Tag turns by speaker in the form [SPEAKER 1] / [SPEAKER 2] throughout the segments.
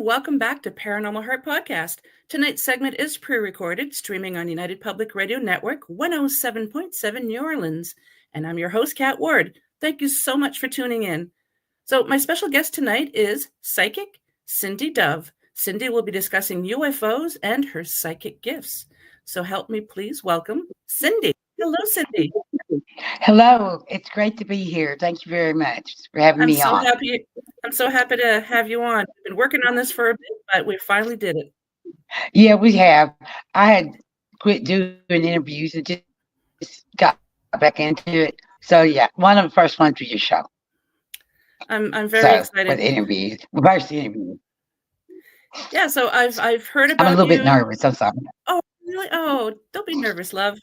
[SPEAKER 1] welcome back to Paranormal Heart Podcast. Tonight's segment is pre-recorded, streaming on United Public Radio Network 107.7 New Orleans. And I'm your host, Kat Ward. Thank you so much for tuning in. So my special guest tonight is psychic Cindy Dove. Cindy will be discussing UFOs and her psychic gifts. So help me please welcome Cindy. Hello, Cindy.
[SPEAKER 2] Hello, it's great to be here. Thank you very much for having me on.
[SPEAKER 1] I'm so happy to have you on. I've been working on this for a bit, but we finally did it.
[SPEAKER 2] Yeah, we have. I had quit doing interviews and just got back into it. So yeah, one of the first ones for your show.
[SPEAKER 1] I'm very excited.
[SPEAKER 2] With interviews, first interview.
[SPEAKER 1] Yeah, so I've heard about you.
[SPEAKER 2] I'm a little bit nervous. I'm sorry.
[SPEAKER 1] Oh, really? Oh, don't be nervous, love.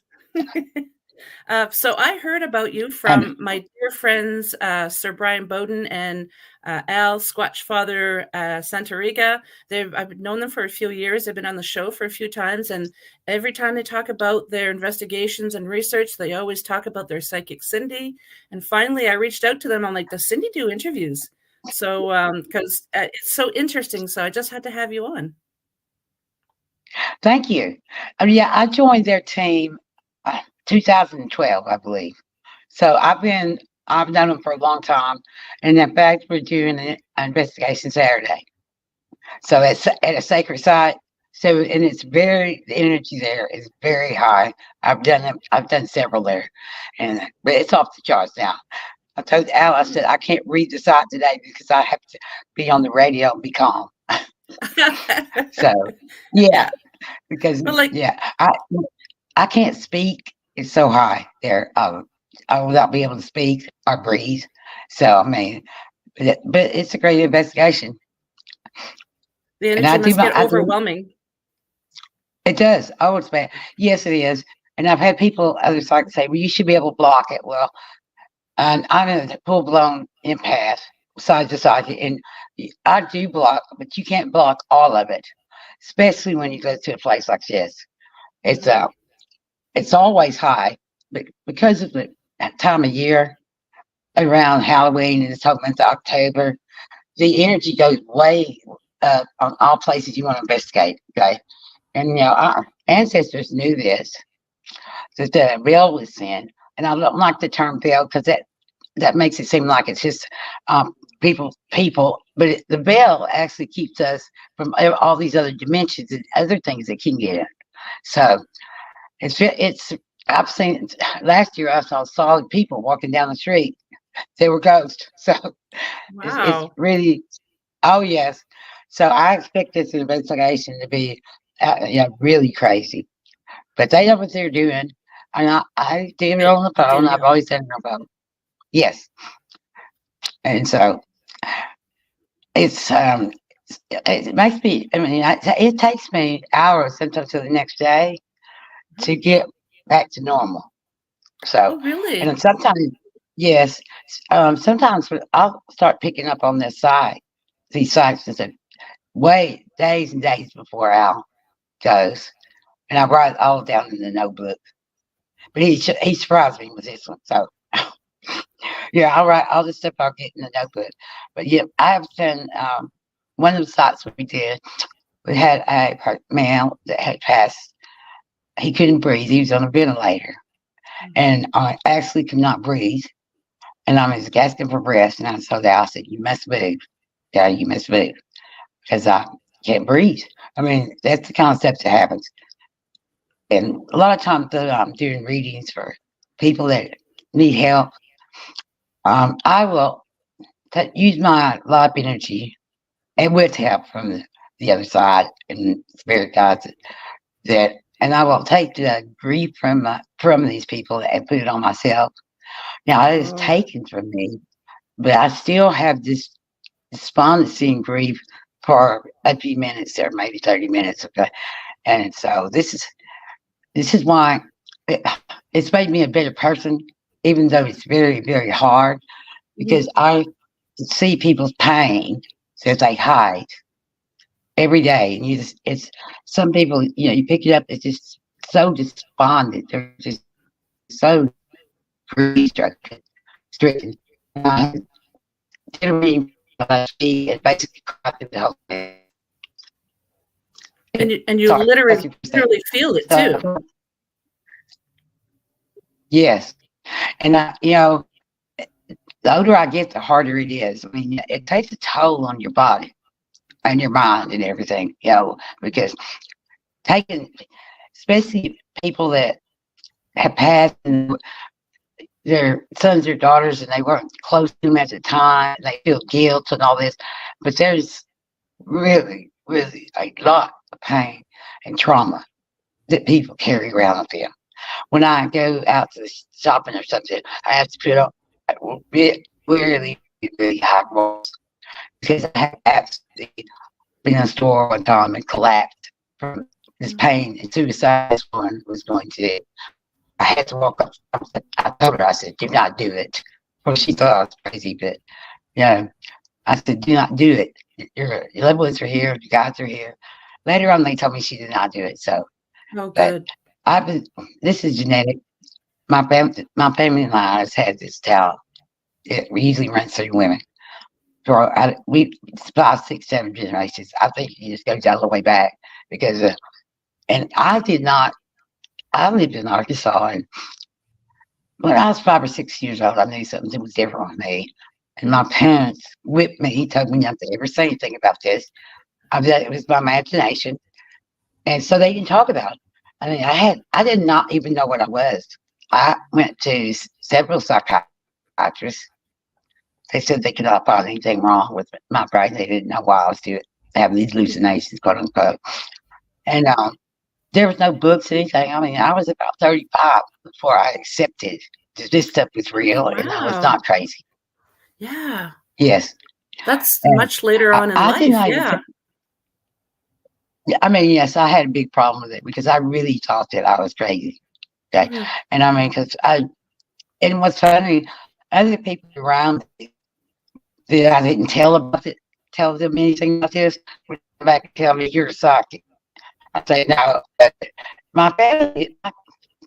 [SPEAKER 1] So I heard about you from my dear friends, Sir Brian Bowden and Al Squatchfather Santariga. I've known them for a few years. They've been on the show for a few times, and every time they talk about their investigations and research, they always talk about their psychic Cindy. And finally, I reached out to them. I'm like, does Cindy do interviews? So, because it's so interesting. So I just had to have you on.
[SPEAKER 2] Thank you. Yeah, I joined their team 2012, I believe. So I've known them for a long time, and in fact, we're doing an investigation Saturday. So it's at a sacred site. So, and the energy there is very high. I've done several there, but it's off the charts now. I told Al, I said, I can't read the site today because I have to be on the radio and be calm. So, yeah, because I can't speak. It's so high there. I will not be able to speak or breathe. So, I mean, but it's a great investigation.
[SPEAKER 1] The energy must get overwhelming.
[SPEAKER 2] It does. Oh, it's bad. Yes, it is. And I've had other psychics say, well, you should be able to block it. Well, and I'm in a full-blown empath, side to side. And I do block, but you can't block all of it, especially when you go to a place like this. It's always high, but because of the time of year around Halloween and this whole month of October, the energy goes way up on all places you want to investigate. Okay, and our ancestors knew this, that the veil was thin, and I don't like the term veil because that makes it seem like it's just people. But the veil actually keeps us from all these other dimensions and other things that can get in. So. I've seen last year. I saw solid people walking down the street. They were ghosts. So
[SPEAKER 1] wow.
[SPEAKER 2] It's really, oh yes. So I expect this investigation to be, really crazy. But they know what they're doing, and I did it on the phone. I've always done it on the phone. Yes, and so it makes me. I mean, it takes me hours sometimes to the next day to get back to normal. So,
[SPEAKER 1] really?
[SPEAKER 2] And sometimes, yes, sometimes I'll start picking up on these sites and wait days and days before Al goes, and I write it all down in the notebook. But he surprised me with this one. So, yeah, I'll write all the stuff I'll get in the notebook. But yeah, I have done one of the sites we did. We had a man that had passed. He couldn't breathe. He was on a ventilator, and I actually could not breathe. And I was gasping for breath. And I told Al, I said, "You must move. Yeah, you must move, because I can't breathe." I mean, that's the kind of stuff that happens. And a lot of times, I'm doing readings for people that need help. I will use my life energy, and with help from the other side and spirit guides that. And I will take the grief from these people and put it on myself. Now, it is taken from me, but I still have this despondency and grief for a few minutes or maybe 30 minutes. Okay? And so this is why it's made me a better person, even though it's very, very hard, because I see people's pain that they hide every day, and it's some people, you pick it up, it's just so despondent. They're just so stricken. She basically cried through the whole thing.
[SPEAKER 1] And you
[SPEAKER 2] Sorry,
[SPEAKER 1] literally feel it too.
[SPEAKER 2] so, yes, and the older I get, the harder it is. I mean, it takes a toll on your body and your mind and everything, because taking, especially people that have passed and their sons or daughters and they weren't close to them at the time, they feel guilt and all this. But there's really, really a lot of pain and trauma that people carry around with them. When I go out to shopping or something, I have to put on really, really high walls because I have absolutely been in a store one time and collapsed from this pain and suicide. This one was going to do. I had to walk up. I told her, I said, do not do it. Well, she thought I was crazy, but I said, do not do it. Your loved ones are here, your guys are here. Later on, they told me she did not do it. So,
[SPEAKER 1] good.
[SPEAKER 2] This is genetic. My family and I has had this talent. It usually runs through women. We 5, 6, 7 generations. I think it just goes all the way back because, and I did not. I lived in Arkansas, and when I was 5 or 6 years old, I knew something was different with me. And my parents whipped me. He told me not to ever say anything about this. It was my imagination, and so they didn't talk about it. I mean, I did not even know what I was. I went to several psychiatrists. They said they could not find anything wrong with my brain. They didn't know why I was having these hallucinations, quote unquote. And there was no books or anything. I mean, I was about 35 before I accepted that this stuff was real and I was not crazy.
[SPEAKER 1] Yeah.
[SPEAKER 2] Yes.
[SPEAKER 1] That's much later on in life. Yeah.
[SPEAKER 2] I mean, yes, I had a big problem with it because I really thought that I was crazy. Okay. Mm-hmm. And I mean, and what's funny, other people around me that I didn't tell them anything about this would come back and tell me, you're a psychic. I say, no, my family, my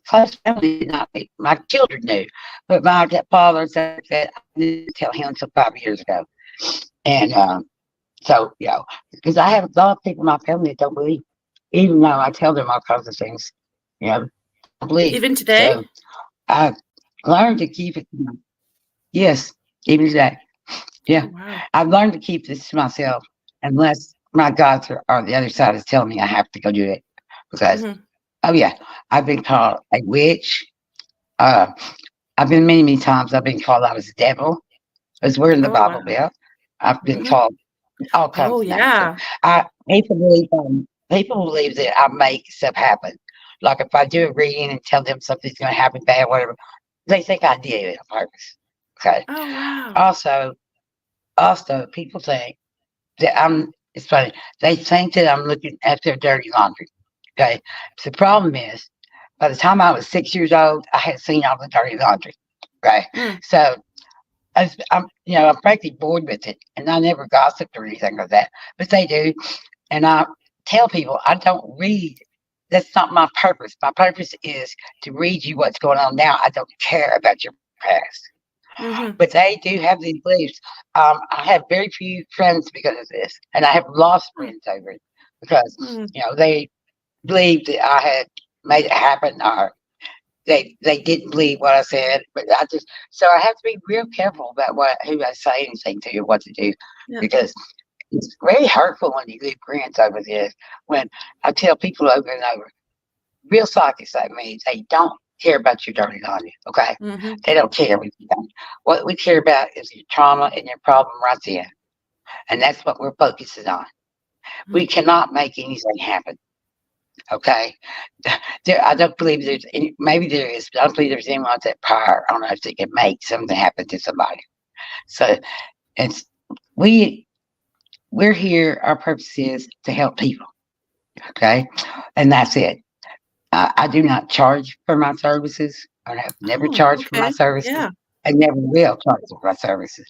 [SPEAKER 2] close family did not. My children knew, but my father said that I didn't tell him until 5 years ago. And so, because I have a lot of people in my family that don't believe, even though I tell them all kinds of things, don't believe.
[SPEAKER 1] Even today?
[SPEAKER 2] So I learned to keep it. Yes, even today. Yeah. Oh, wow. I've learned to keep this to myself unless my gods or the other side is telling me I have to go do it. Because, I've been called a witch. I've been many times. I've been called I was the devil, as we're in the Bible Belt. I've been called all kinds of things.
[SPEAKER 1] Yeah.
[SPEAKER 2] So people believe that I make stuff happen. Like if I do a reading and tell them something's going to happen bad, whatever, they think I did it on purpose. Okay.
[SPEAKER 1] Oh wow.
[SPEAKER 2] Also, people think that it's funny. They think that I'm looking at their dirty laundry. Okay. So the problem is, by the time I was 6 years old, I had seen all the dirty laundry. Right. So I'm frankly bored with it, and I never gossiped or anything like that, but they do. And I tell people I don't read. That's not my purpose. My purpose is to read you what's going on now. I don't care about your past. Mm-hmm. But they do have these beliefs. I have very few friends because of this, and I have lost friends over it because they believed that I had made it happen, or they didn't believe what I said. But I have to be real careful about who I say anything to or what to do, because it's very hurtful when you lose friends over this. When I tell people over and over, real psychics like me, they don't care about your dirty laundry, okay? Mm-hmm. They don't care what you done. What we care about is your trauma and your problem right there. And that's what we're focusing on. Mm-hmm. We cannot make anything happen, okay? I don't believe there's any, maybe there is, but I don't believe there's anyone with that power on earth that can make something happen to somebody. So we're here, our purpose is to help people, okay? And that's it. I do not charge for my services. I have never charged for my services. Yeah. I never will charge for my services.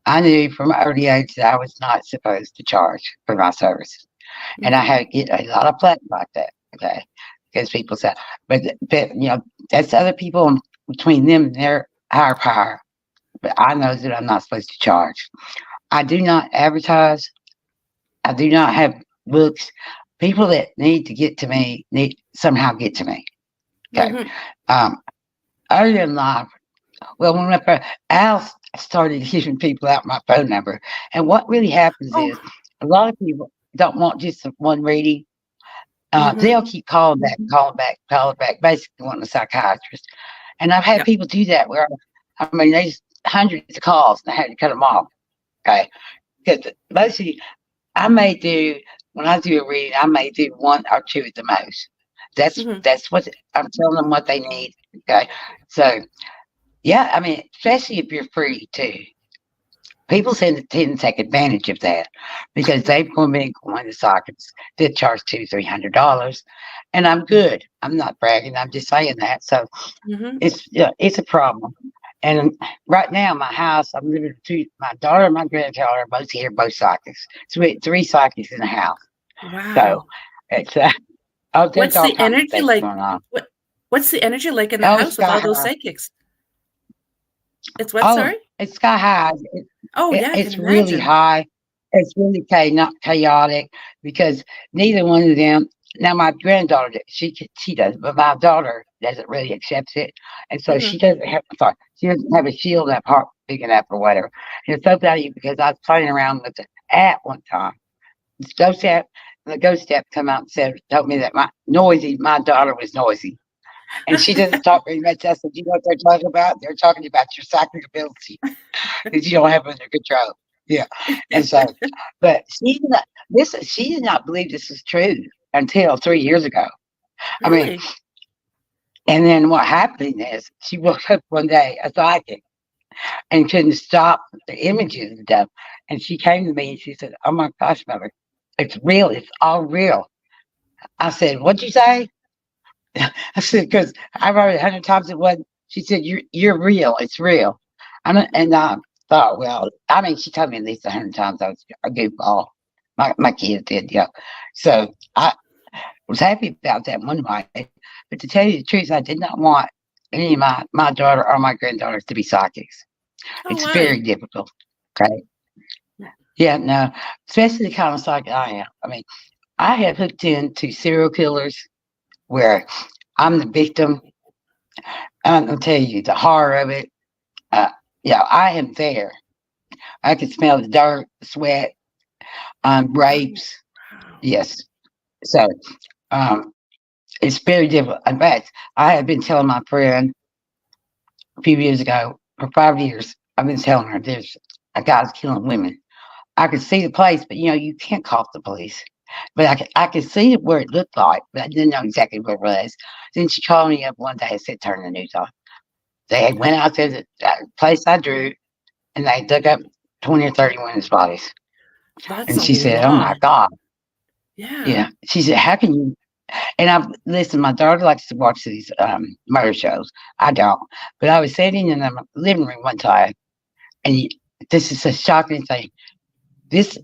[SPEAKER 2] I knew from an early age that I was not supposed to charge for my services. Mm-hmm. And I had to get a lot of flack like that, okay? Because people say, but that's other people between them and their higher power. But I know that I'm not supposed to charge. I do not advertise. I do not have books. people that need to get to me need somehow get to me. Okay.
[SPEAKER 1] Mhm.
[SPEAKER 2] Earlier in life, well, when Al started giving people out my phone number, and what really happens
[SPEAKER 1] Oh.
[SPEAKER 2] is a lot of people don't want just one reading.
[SPEAKER 1] Mhm.
[SPEAKER 2] They'll keep calling back, basically wanting a psychiatrist. And I've had
[SPEAKER 1] Yep.
[SPEAKER 2] people do that where, I mean, there's hundreds of calls and I had to cut them off. Okay. Because mostly when I do a reading, I may do one or two at the most.
[SPEAKER 1] Mhm.
[SPEAKER 2] That's what I'm telling them what they need. Okay. So, yeah, I mean, especially if you're free too. People tend to take advantage of that because they've been going to sockets that charge $200-300, and I'm good. I'm not bragging. I'm just saying that. So
[SPEAKER 1] Mhm.
[SPEAKER 2] it's a problem. And right now, my house, I'm living with my daughter and my granddaughter are both here, both sockets. So we had 3 sockets in the house. So
[SPEAKER 1] Wow.
[SPEAKER 2] it's oh, there's
[SPEAKER 1] What's
[SPEAKER 2] all
[SPEAKER 1] the
[SPEAKER 2] kinds of
[SPEAKER 1] energy
[SPEAKER 2] things
[SPEAKER 1] like?
[SPEAKER 2] going on.
[SPEAKER 1] What's the energy like in the
[SPEAKER 2] Oh, it's
[SPEAKER 1] house with
[SPEAKER 2] sky
[SPEAKER 1] all those
[SPEAKER 2] high.
[SPEAKER 1] psychics? It's what,
[SPEAKER 2] Oh,
[SPEAKER 1] sorry?
[SPEAKER 2] it's sky high.
[SPEAKER 1] Oh, yeah, I can
[SPEAKER 2] It's really
[SPEAKER 1] imagine.
[SPEAKER 2] high. It's really not chaotic because neither one of them. Now, my granddaughter, she does, but my daughter doesn't really accept it, and so
[SPEAKER 1] Mhm.
[SPEAKER 2] she doesn't have a shield up heart big enough or whatever. And it's so funny because I was playing around with the app one time, this ghost app, and the ghost app come out and told me that my daughter was noisy. And she doesn't talk very much. I said, you know what they're talking about? They're talking about your psychic ability that you don't have under control. Yeah. And so, but she did not believe this is true until 3 years ago. I mean,
[SPEAKER 1] Really?
[SPEAKER 2] and then what happened is she woke up one day a psychic and couldn't stop the images and stuff. And she came to me and she said, oh my gosh, mother, it's real. It's all real. I said, what'd you say? I said, because I've heard 100 times it wasn't. She said, you're real. It's real. And I thought, well, I mean, she told me at least 100 times I was a goofball. My kids did, yeah. So I was happy about that one way. But to tell you the truth, I did not want any of my daughter or my granddaughters to be psychics.
[SPEAKER 1] Oh,
[SPEAKER 2] It's
[SPEAKER 1] why?
[SPEAKER 2] very difficult. Okay. Yeah, no, especially the kind of psychic I am. I mean, I have hooked into serial killers where I'm the victim. I'm gonna tell you the horror of it. Uh, yeah, I am there. I can smell the dirt, the sweat,
[SPEAKER 1] Oh,
[SPEAKER 2] rapes.
[SPEAKER 1] wow.
[SPEAKER 2] Yes. So um, it's very difficult. In fact, I have been telling my friend a few years ago, for 5 years, I've been telling her there's a guy's killing women. I could see the place, but you can't call the police. But I could see where it looked like, but I didn't know exactly where it was. Then she called me up one day and said, turn the news on. They had went out to the place I drew and they dug up 20 or 30 women's bodies.
[SPEAKER 1] That's
[SPEAKER 2] And
[SPEAKER 1] a
[SPEAKER 2] she said, oh my
[SPEAKER 1] lot.
[SPEAKER 2] God.
[SPEAKER 1] Yeah.
[SPEAKER 2] Yeah. She said, how can you? And listen, my daughter likes to watch these murder shows. I don't. But I was sitting in the living room one time and this is a shocking thing. This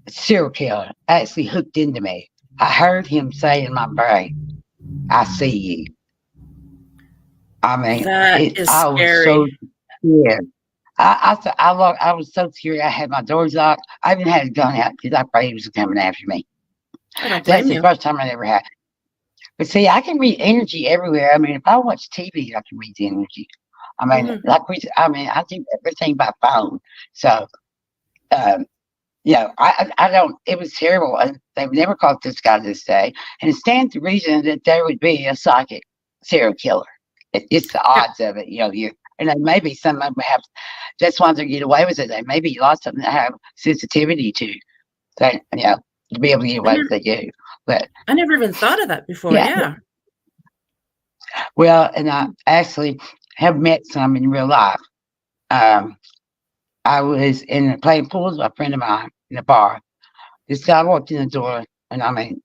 [SPEAKER 2] serial killer actually hooked into me. I heard him say in my brain, I see you. I mean,
[SPEAKER 1] That is
[SPEAKER 2] I was so
[SPEAKER 1] scary.
[SPEAKER 2] scared. I was so scared. I had my doors locked. I even had a gun out because I prayed he was coming after me.
[SPEAKER 1] I don't
[SPEAKER 2] That's
[SPEAKER 1] blame
[SPEAKER 2] the
[SPEAKER 1] you.
[SPEAKER 2] first time I ever had. But see, I can read energy everywhere. I mean, if I watch TV, I can read the energy. I mean,
[SPEAKER 1] Mhm.
[SPEAKER 2] I do everything by phone. So, um, I don't. It was terrible. And they've never caught this guy to this day, and it stands to reason that there would be a psychic serial killer. It's the
[SPEAKER 1] Yeah.
[SPEAKER 2] odds of it. And then maybe some of them have. That's why they get away with it. They maybe lots of them have sensitivity to that. To be able to get
[SPEAKER 1] I
[SPEAKER 2] away with
[SPEAKER 1] never
[SPEAKER 2] what they do. But
[SPEAKER 1] I never even thought of that before,
[SPEAKER 2] yeah,
[SPEAKER 1] yeah.
[SPEAKER 2] well, and I actually have met some in real life. Um, I was playing pool with a friend of mine in a bar. This guy walked in the door, and I mean,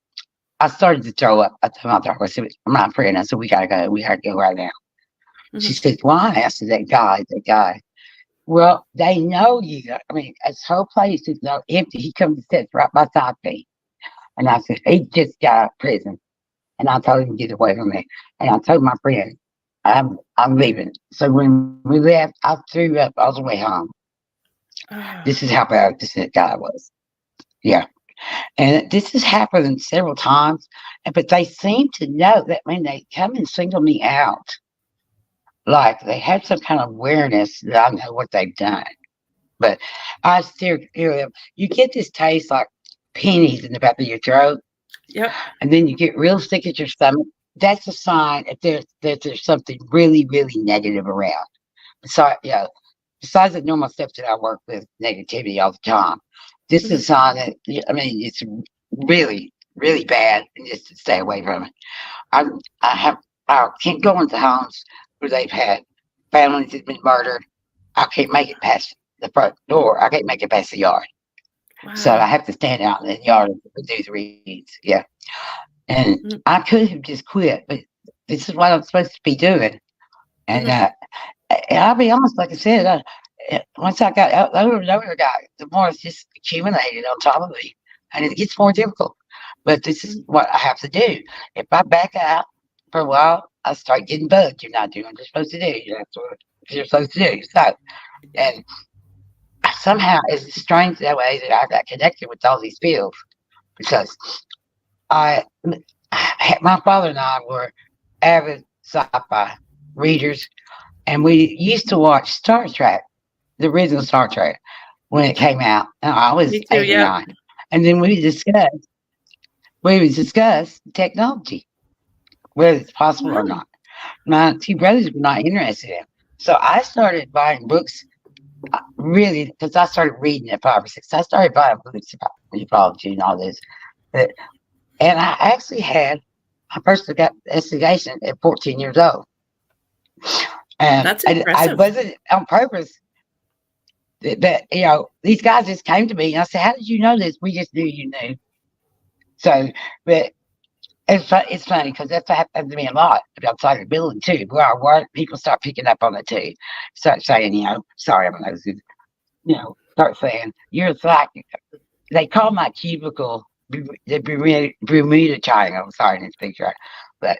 [SPEAKER 2] I started to throw up. I told my daughter, I said, I'm not praying. I said, we gotta go. We gotta go right now. She
[SPEAKER 1] Mhm.
[SPEAKER 2] said, why? I said, that guy. Well, they know you. I mean, this whole place is now empty. He comes and sits right beside me. And I said, he just got out of prison. And I told him to get away from me. And I told my friend, I'm leaving. So when we left, I threw up all the way home.
[SPEAKER 1] Ah,
[SPEAKER 2] This is how bad this guy was. Yeah. And this has happened several times, but they seem to know that when they come and single me out, like they have some kind of awareness that I know what they've done. But I still, you get this taste like pennies in the back of your throat,
[SPEAKER 1] Yep.
[SPEAKER 2] and then you get real sick at your stomach. That's a sign that there's something really, really negative around. So, besides the normal stuff that I work with, negativity all the time, this is a sign that, I mean, it's really, really bad, and just to stay away from it. I, I can't go into homes where they've had families that have been murdered. I can't make it past the front door. I can't make it past the yard.
[SPEAKER 1] Wow.
[SPEAKER 2] So I have to stand out in the yard and do the reads. Yeah. And I could have just quit, but this is what I'm supposed to be doing. And I'll be honest, like I said, once I got older and older, the more it's just accumulated on top of me, and it gets more difficult. But this is what I have to do. If I back out for a while, I start getting bugged. You're not doing what you're supposed to do. That's what you're supposed to do. So, and somehow it's strange that way that I got connected with all these fields, because my father and I were avid sci-fi readers, and we used to watch Star Trek, the original Star Trek, when it came out. And I was 8 or 9, and then we would discuss technology, whether it's possible or not. My 2 brothers were not interested in it, so I started buying books. Really, because I started reading at 5 or 6. I started buying books about ufology and all this. And I actually had my first investigation at 14 years old. And
[SPEAKER 1] that's impressive.
[SPEAKER 2] I wasn't on purpose. But, these guys just came to me, and I said, "How did you know this?" "We just knew you knew." So, but it's funny, because that's happened to me a lot outside the building too. Where I work, people start picking up on it too. Start saying, "Sorry, I'm not," start saying, "You're a psychic." They call my cubicle the Bermuda Triangle. I'm sorry, I didn't speak right. But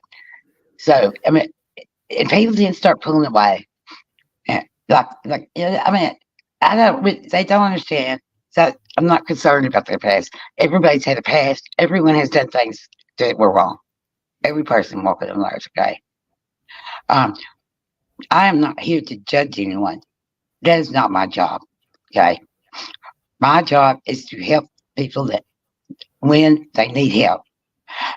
[SPEAKER 2] so, I mean, and people didn't start pulling away. And they don't understand. So I'm not concerned about their past. Everybody's had a past. Everyone has done things that were wrong. Every person walking on earth, okay? I am not here to judge anyone. That is not my job, okay? My job is to help people that when they need help.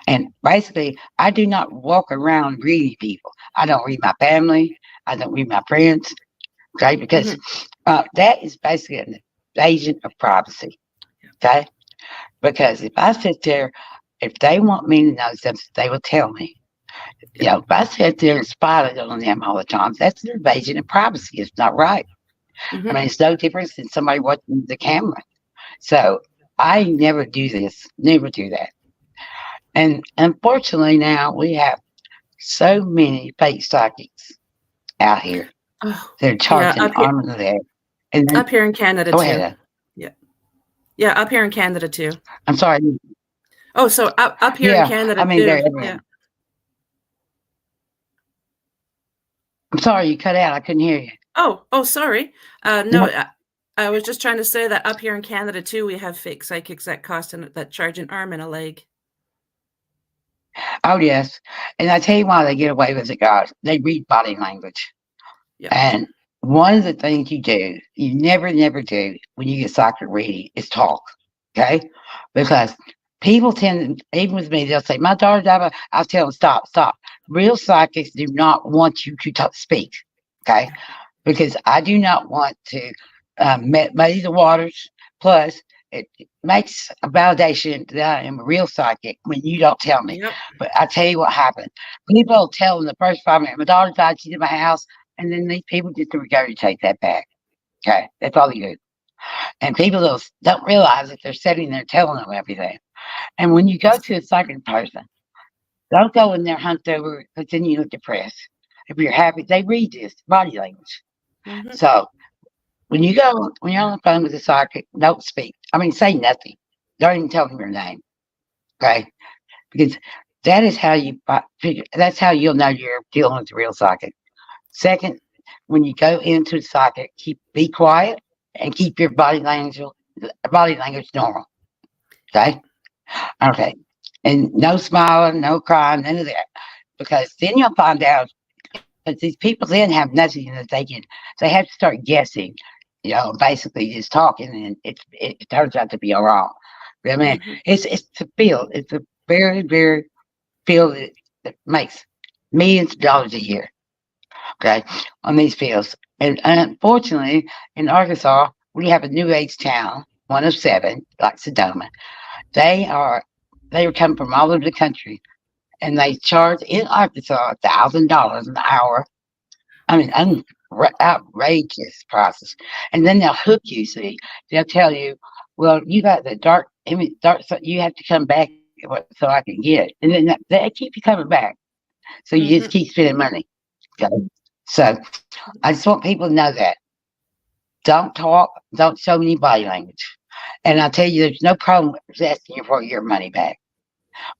[SPEAKER 2] And basically, I do not walk around reading people. I don't read my family. I don't read my friends, okay? Because that is basically an invasion of privacy, okay? Because if I sit there, if they want me to know something, they will tell me. If I sit there and spy on them all the time, that's an invasion of privacy. It's not right. I mean, it's no different than somebody watching the camera. So I never do this, never do that. And unfortunately, now we have so many fake psychics out here. They're charging arm and leg. And
[SPEAKER 1] up here in Canada
[SPEAKER 2] go
[SPEAKER 1] too.
[SPEAKER 2] ahead.
[SPEAKER 1] Yeah, up here in Canada too.
[SPEAKER 2] I'm sorry.
[SPEAKER 1] Oh, so up here in Canada
[SPEAKER 2] I mean,
[SPEAKER 1] too.
[SPEAKER 2] they're everywhere. I'm sorry, you cut out. I couldn't hear you.
[SPEAKER 1] Oh, sorry. No, I was just trying to say that up here in Canada too, we have fake psychics that that charge an arm and a leg.
[SPEAKER 2] Oh, yes. And I tell you why they get away with it, guys. They read body language. And one of the things you never do when you get psychic reading is talk, okay? Because people tend, even with me, they'll say, "My daughter died." I'll tell them, stop. Real psychics do not want you to speak, okay? Because I do not want to muddy the waters. Plus, it makes a validation that I am a real psychic when you don't tell me. But I tell you what happened. People will tell them the first 5 minutes, "My daughter died, she's in my house," and then these people just regurgitate that back. Okay, that's all they do. And people don't realize that they're sitting there telling them everything. And when you go to a psychic person, don't go in there hunched over, because then you look depressed. If you're happy, they read this body language. So when you're on the phone with a psychic, don't speak. I mean, say nothing. Don't even tell them your name. Okay, because that is how that's how you'll know you're dealing with a real psychic. Second, when you go into a psychic, be quiet and keep your body language normal. Okay. Okay. And no smiling, no crying, none of that. Because then you'll find out that these people then have nothing that they have to start guessing, basically just talking, and it turns out to be all wrong. I mean,
[SPEAKER 1] Mm-hmm.
[SPEAKER 2] it's a field. It's a very, very field that makes millions of dollars a year, okay, on these fields. And unfortunately, in Arkansas, we have a new age town, one of seven, like Sedona. They are they come from all over the country, and they charge in Arkansas $1,000 an hour. I mean, outrageous prices. And then they'll hook you. See, they'll tell you, well, you got the dark image, dark, so you have to come back so I can get it. And then they keep you coming back. So you
[SPEAKER 1] Mm-hmm.
[SPEAKER 2] just keep spending money. Okay. So I just want people to know that. Don't talk, don't show any body language. And I'll tell you, there's no problem with asking you for your money back.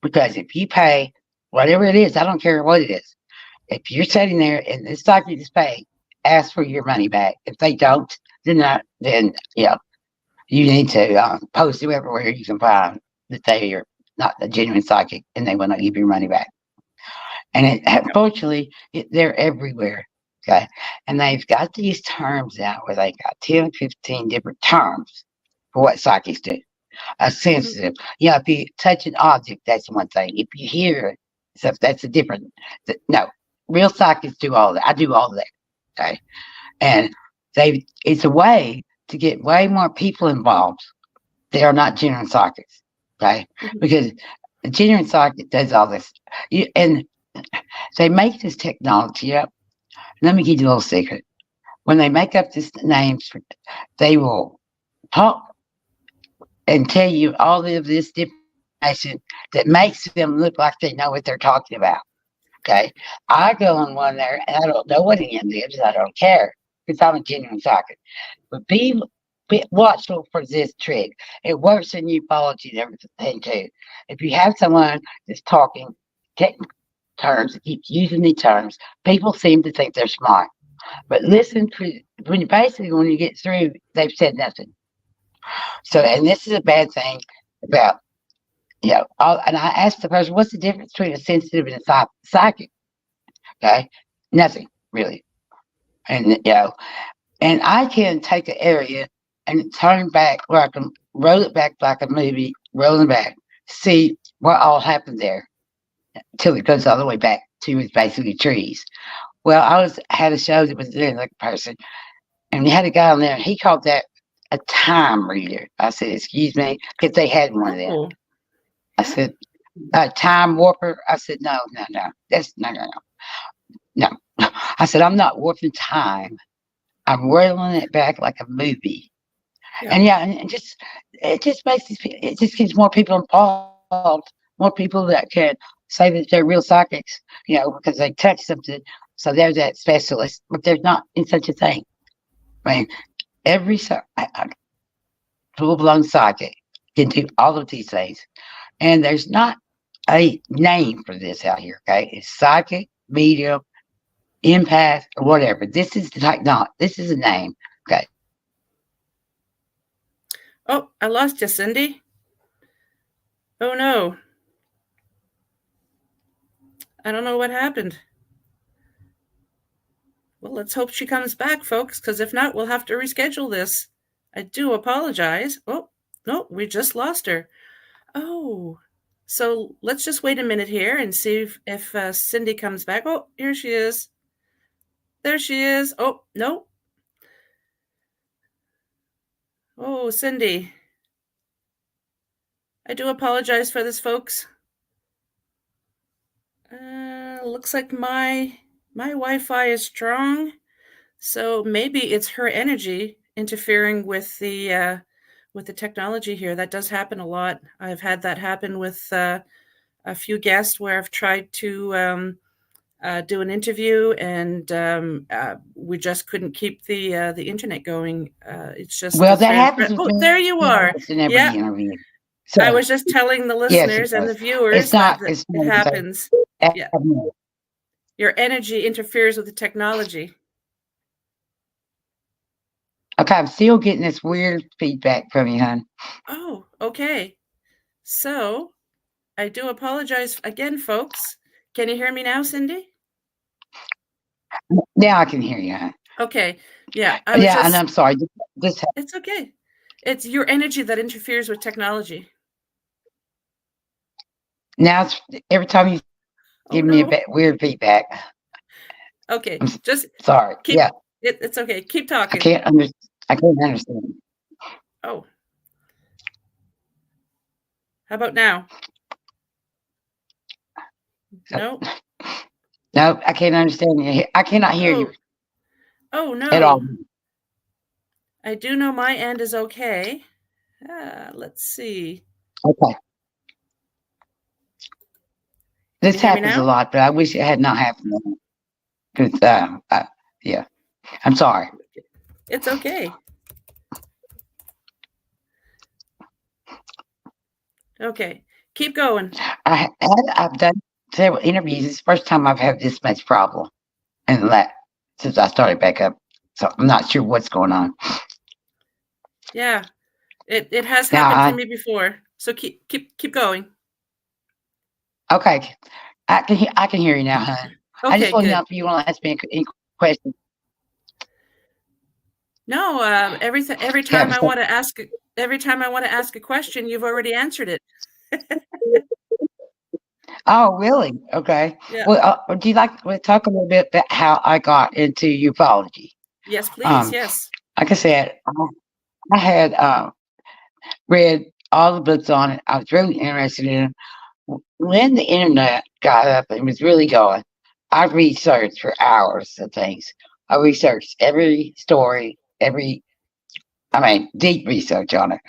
[SPEAKER 2] Because if you pay whatever it is, I don't care what it is. If you're sitting there and it's like you just pay, ask for your money back. If they don't, then you need to post it everywhere you can find that they are not a genuine psychic and they will not give your money back. And unfortunately, they're everywhere. Okay. And they've got these terms now where they got 10, 15 different terms for what psychics do. A
[SPEAKER 1] Mm-hmm.
[SPEAKER 2] sensitive. If you touch an object, that's one thing. If you hear stuff, that's a different. No, real psychics do all that. I do all that. Okay. And it's a way to get way more people involved. They are not genuine psychics. Okay.
[SPEAKER 1] Mm-hmm.
[SPEAKER 2] Because a genuine psychic does all this. And they make this technology up. Let me give you a little secret. When they make up these names, they will talk and tell you all of this information that makes them look like they know what they're talking about. Okay. I go on one there and I don't know what any of it is. I don't care because I'm a genuine psychic. But be watchful for this trick. It works in ufology and everything too. If you have someone that's talking technical terms, keeps using these terms, people seem to think they're smart. But listen to when you get through, they've said nothing. So, and this is a bad thing about, and I asked the person, what's the difference between a sensitive and a psychic? Okay. Nothing really. And, and I can take an area and turn back where I can roll it back like a movie, rolling back, see what all happened there till it goes all the way back to basically trees. Well, had a show that was there like a person, and we had a guy on there. He called that a time reader. I said, "Excuse me," because they had one of them.
[SPEAKER 1] Oh,
[SPEAKER 2] I
[SPEAKER 1] yeah.
[SPEAKER 2] said, "A time warper." I said, "No, no, no. That's no, no, no, no." I said, "I'm not warping time. I'm rolling it back like a movie."
[SPEAKER 1] Yeah.
[SPEAKER 2] And and it just makes it just gives more people involved, more people that can say that they're real psychics, because they touch something. So they're that specialist, but there's not in such a thing. I mean, every full blown psychic can do all of these things, and there's not a name for this out here. Okay, it's psychic, medium, empath, or whatever. This is the technology. This is a name. Okay.
[SPEAKER 1] Oh, I lost you, Cindy. Oh no. I don't know what happened. Well, let's hope she comes back, folks, because if not, we'll have to reschedule this. I do apologize. Oh, no, we just lost her. Oh, so let's just wait a minute here and see if Cindy comes back. Oh, here she is. There she is. Oh, no. Oh, Cindy. I do apologize for this, folks. Looks like my Wi-Fi is strong, so maybe it's her energy interfering with the technology here. That does happen a lot. I've had that happen with a few guests where I've tried to do an interview and we just couldn't keep the internet going.
[SPEAKER 2] Well,
[SPEAKER 1] it's
[SPEAKER 2] that
[SPEAKER 1] very
[SPEAKER 2] happens with
[SPEAKER 1] oh, there
[SPEAKER 2] me
[SPEAKER 1] you are.
[SPEAKER 2] almost in every
[SPEAKER 1] Yeah,
[SPEAKER 2] interview.
[SPEAKER 1] I
[SPEAKER 2] So
[SPEAKER 1] was just telling the
[SPEAKER 2] yes, it
[SPEAKER 1] listeners and the
[SPEAKER 2] does. It's
[SPEAKER 1] viewers that
[SPEAKER 2] not. It's
[SPEAKER 1] it
[SPEAKER 2] not the
[SPEAKER 1] happens. Yeah,
[SPEAKER 2] same.
[SPEAKER 1] your energy interferes with the technology.
[SPEAKER 2] Okay, I'm still getting this weird feedback from you, hon.
[SPEAKER 1] Oh, okay. So I do apologize again, folks. Can you hear me now, Cindy?
[SPEAKER 2] Now I can hear you.
[SPEAKER 1] Okay. Yeah,
[SPEAKER 2] Yeah, and I'm sorry. This
[SPEAKER 1] it's okay. It's your energy that interferes with technology.
[SPEAKER 2] now it's, every time you
[SPEAKER 1] Oh
[SPEAKER 2] give me a
[SPEAKER 1] no.
[SPEAKER 2] bit weird feedback.
[SPEAKER 1] Okay.
[SPEAKER 2] I'm
[SPEAKER 1] Just
[SPEAKER 2] sorry.
[SPEAKER 1] keep
[SPEAKER 2] Yeah,
[SPEAKER 1] it's okay. Keep
[SPEAKER 2] I
[SPEAKER 1] talking.
[SPEAKER 2] can't under, I can't understand.
[SPEAKER 1] Oh, how about now?
[SPEAKER 2] So,
[SPEAKER 1] No.
[SPEAKER 2] no, I can't understand you. I cannot hear you
[SPEAKER 1] Oh. Oh
[SPEAKER 2] at all.
[SPEAKER 1] no. I do know my end is okay. Let's see.
[SPEAKER 2] Okay.
[SPEAKER 1] Can
[SPEAKER 2] This
[SPEAKER 1] you hear me
[SPEAKER 2] happens a
[SPEAKER 1] now?
[SPEAKER 2] lot, but I wish it had not happened. Because, yeah, I'm sorry.
[SPEAKER 1] It's okay. Okay. Keep going.
[SPEAKER 2] I've done several interviews. It's the first time I've had this much problem in that since I started back up. So I'm not sure what's going on.
[SPEAKER 1] Yeah. It has
[SPEAKER 2] Now,
[SPEAKER 1] happened for me before. So keep going.
[SPEAKER 2] okay, I can hear you now, hon. I just
[SPEAKER 1] Okay,
[SPEAKER 2] want to know
[SPEAKER 1] good.
[SPEAKER 2] if you want to ask me any questions.
[SPEAKER 1] No, every
[SPEAKER 2] Yeah,
[SPEAKER 1] time I want to ask a question, you've already answered it.
[SPEAKER 2] oh, really? Okay.
[SPEAKER 1] Yeah.
[SPEAKER 2] Well, do you like to talk a little bit about how I got into ufology?
[SPEAKER 1] Yes, please.
[SPEAKER 2] Um,
[SPEAKER 1] Yes.
[SPEAKER 2] like I said, I had read all the books on it. I was really interested in it. When the internet got up and was really going, I researched for hours of things. I researched every story, deep research on it.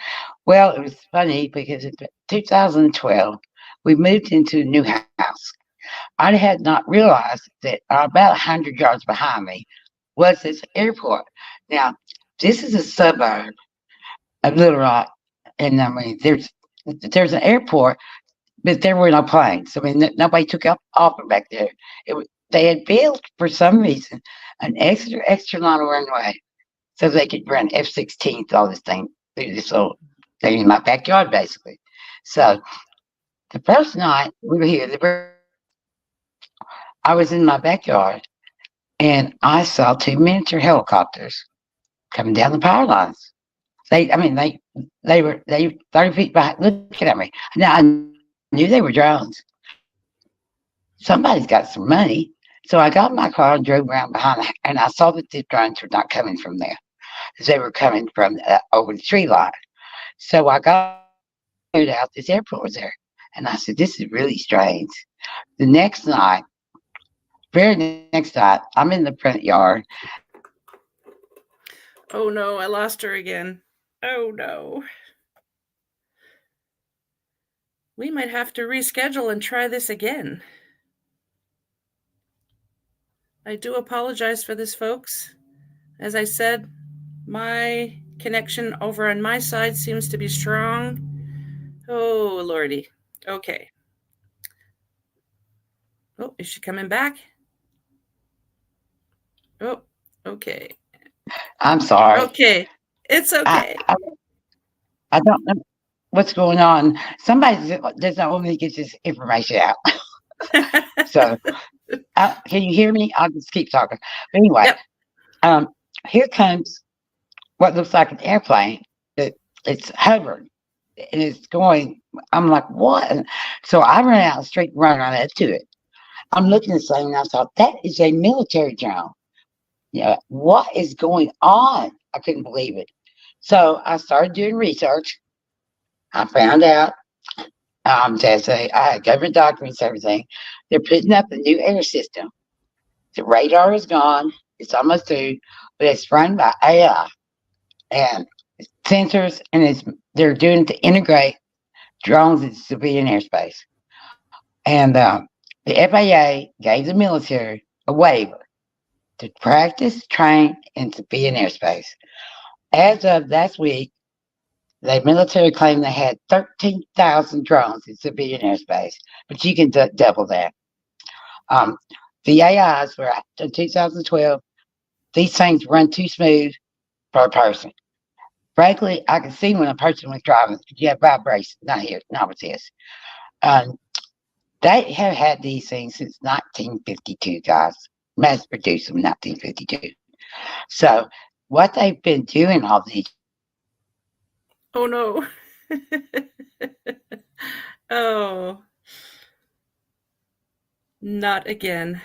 [SPEAKER 2] Well, it was funny because in 2012, we moved into a new house. I had not realized that about 100 yards behind me was this airport. Now, this is a suburb of Little Rock, and there's an airport, but there were no planes. I mean, nobody took off back there. They had built for some reason an extra long runway so they could run F-16s, all this thing through this little thing in my backyard, basically. So the first night we were here, I was in my backyard and I saw two miniature helicopters coming down the power lines. They 30 feet behind, looking at me. Now I knew they were drones. Somebody's got some money. So I got in my car and drove around behind, and I saw that the drones were not coming from there. They were coming from over the tree line. So I got out this airport was there. And I said, this is really strange. The next night, very next night, I'm in the front yard.
[SPEAKER 1] Oh no, I lost her again. Oh no. We might have to reschedule and try this again. I do apologize for this, folks. As I said, my connection over on my side seems to be strong. Oh, lordy. Okay. Oh, is she coming back? Oh, okay.
[SPEAKER 2] I'm sorry.
[SPEAKER 1] Okay. It's okay.
[SPEAKER 2] I don't know what's going on. Somebody doesn't want me to get this information out. So, can you hear me? I'll just keep talking. But anyway,
[SPEAKER 1] Yep.
[SPEAKER 2] Here comes what looks like an airplane. It's hovering and it's going. I'm like, what? And so I ran out the street, run right up to it. I'm looking at something and I thought, that is a military drone. Yeah, what is going on? I couldn't believe it. So I started doing research. I found out I had government documents, everything. They're putting up a new air system. The radar is gone. It's almost through, but it's run by AI and sensors, and they're doing it to integrate drones into civilian airspace. And the FAA gave the military a waiver to practice, train, and to be in airspace. As of last week, the military claimed they had 13,000 drones in civilian airspace, but you can double that. Um, the AIs were in 2012. These things run too smooth for a person. Frankly, I could see when a person was driving. You have vibration, not here, not with this. Um, they have had these things since 1952, guys. Mass produced them in 1952. So what they've been doing all these.
[SPEAKER 1] Oh no. Oh, not again.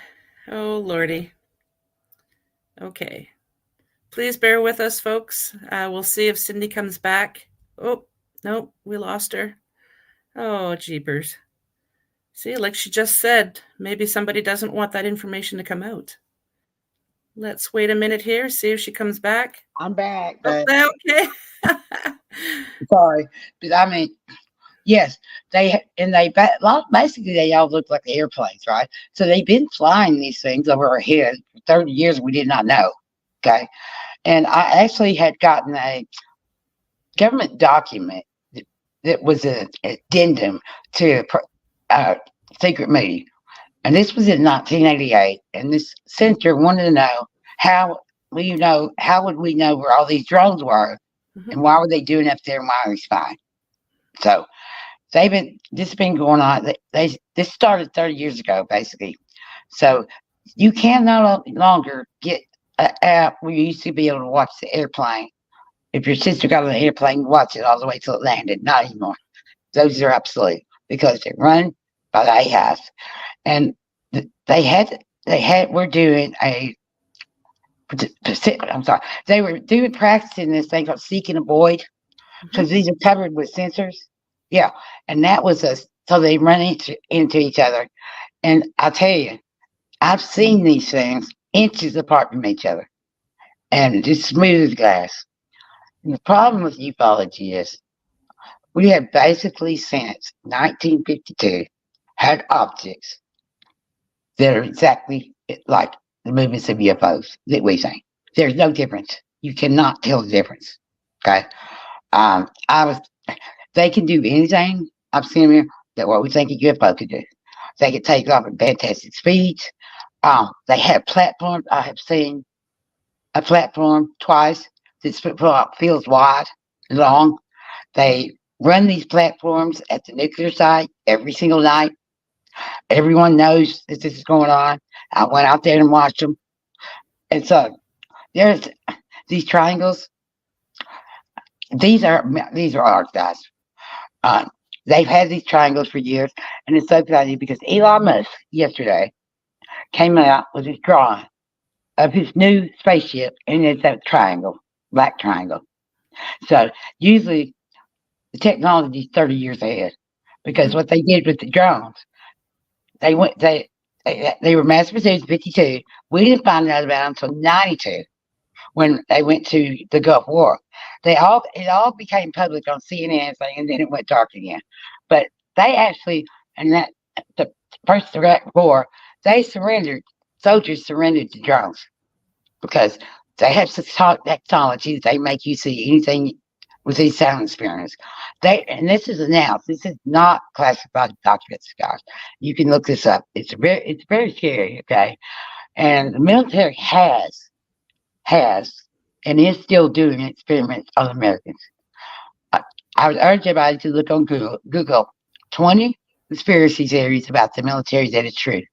[SPEAKER 1] Oh, Lordy. Okay. Please bear with us, folks. We'll see if Cindy comes back. Oh, no, we lost her. Oh, jeepers. See, like she just said, maybe somebody doesn't want that information to come out. Let's wait a minute here, see if she comes back.
[SPEAKER 2] I'm back.
[SPEAKER 1] Oh, okay.
[SPEAKER 2] Sorry. But I mean, yes, basically they all look like airplanes, right? So they've been flying these things over our heads for 30 years. We did not know. Okay. And I actually had gotten a government document that was an addendum to a secret meeting. And this was in 1988. And this senator wanted to know how would we know where all these drones were, and why were they doing up there, and why are we spying? So this has been going on. This started 30 years ago, basically. So you can no longer get an app where you used to be able to watch the airplane. If your sister got on the airplane, watch it all the way till it landed. Not anymore. Those are obsolete because they're run by the AIs. And we're doing they were doing practicing this thing called seek and avoid, because these are covered with sensors. Yeah. And that was so they run into each other. And I'll tell you, I've seen these things inches apart from each other, and just smooth as glass. And the problem with ufology is we have basically since 1952 had objects that are exactly like the movements of UFOs that we see. There's no difference. You cannot tell the difference. Okay. They can do anything. I've seen them that what we think a UFO could do. They could take off at fantastic speeds. They have platforms. I have seen a platform twice that feels wide and long. They run these platforms at the nuclear site every single night. Everyone knows that this is going on. I went out there and watched them. And so there's these triangles. These are ours, guys. They've had these triangles for years, and it's so funny because Elon Musk yesterday came out with his drawing of his new spaceship, and it's a triangle, black triangle. So usually the technology is 30 years ahead, because what they did with the drones, they were mass produced in 52. We didn't find out about them until 92, when they went to the Gulf War. It all became public on CNN thing, and then it went dark again. But they actually, the first Iraq War, soldiers surrendered to drones, because they have such technology that they make you see anything with these sound experience. And this is announced. This is not classified documents, guys. You can look this up. It's very scary, okay? And the military has and is still doing experiments on Americans. I would urge everybody to look on Google 20 conspiracy theories about the military that is true.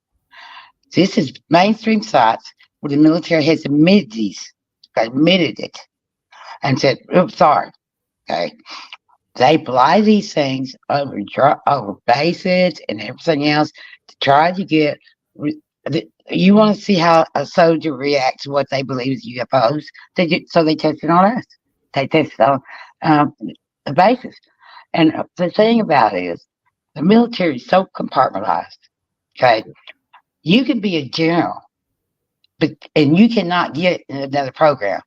[SPEAKER 2] This is mainstream sites where the military has admitted it, and said, "Oops, sorry." Okay, they fly these things over bases and everything else to try to get. You want to see how a soldier reacts to what they believe is UFOs? So they test it on us. They test it on the bases. And the thing about it is, the military is so compartmentalized. Okay, you can be a general, and you cannot get in another program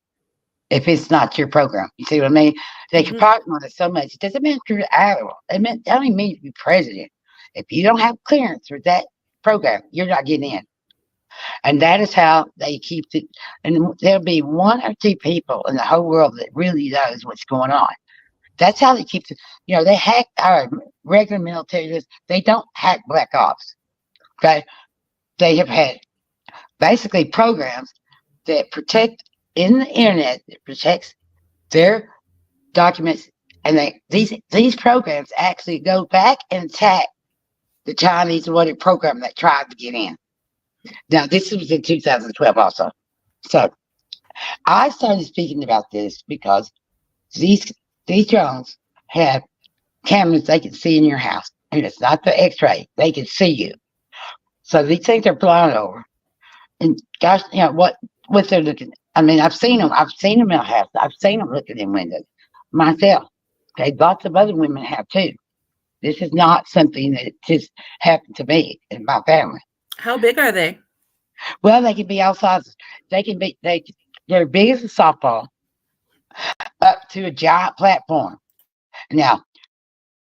[SPEAKER 2] if it's not your program. You see what I mean? They compartmentalize so much. It doesn't mean you're admiral. It only means to be president. If you don't have clearance for that program, you're not getting in. And that is how they keep it. And there'll be one or two people in the whole world that really knows what's going on. That's how they keep it. They hack our regular military. They don't hack black ops. Okay? They have had basically programs that protect in the internet, that protects their documents, and these programs actually go back and attack the Chinese or whatever program that tried to get in. Now, this was in 2012 also. So I started speaking about this because these drones have cameras they can see in your house, and it's not the X-ray; they can see you. So these things are flying over, and gosh, what they're looking. I mean, I've seen them. I've seen them in the house. I've seen them looking in windows myself. Okay, lots of other women have too. This is not something that just happened to me and my family.
[SPEAKER 1] How big are they?
[SPEAKER 2] Well, they can be all sizes. They're big as a softball up to a giant platform. Now,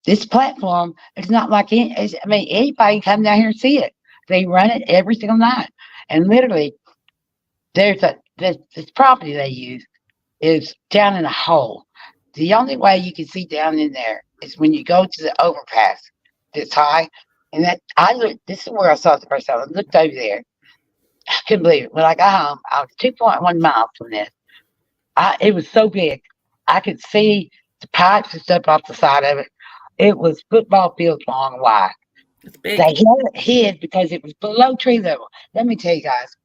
[SPEAKER 2] this platform is not like anybody can come down here and see it. They run it every single night, and literally, this property they use is down in a hole. The only way you can see down in there is when you go to the overpass that's high, and this is where I saw it the first time. I looked over there. I couldn't believe it. When I got home, I was 2.1 miles from this. It was so big. I could see the pipes and stuff off the side of it. It was football fields long and wide.
[SPEAKER 1] It's big.
[SPEAKER 2] They had it hid because it was below tree level. Let me tell you guys,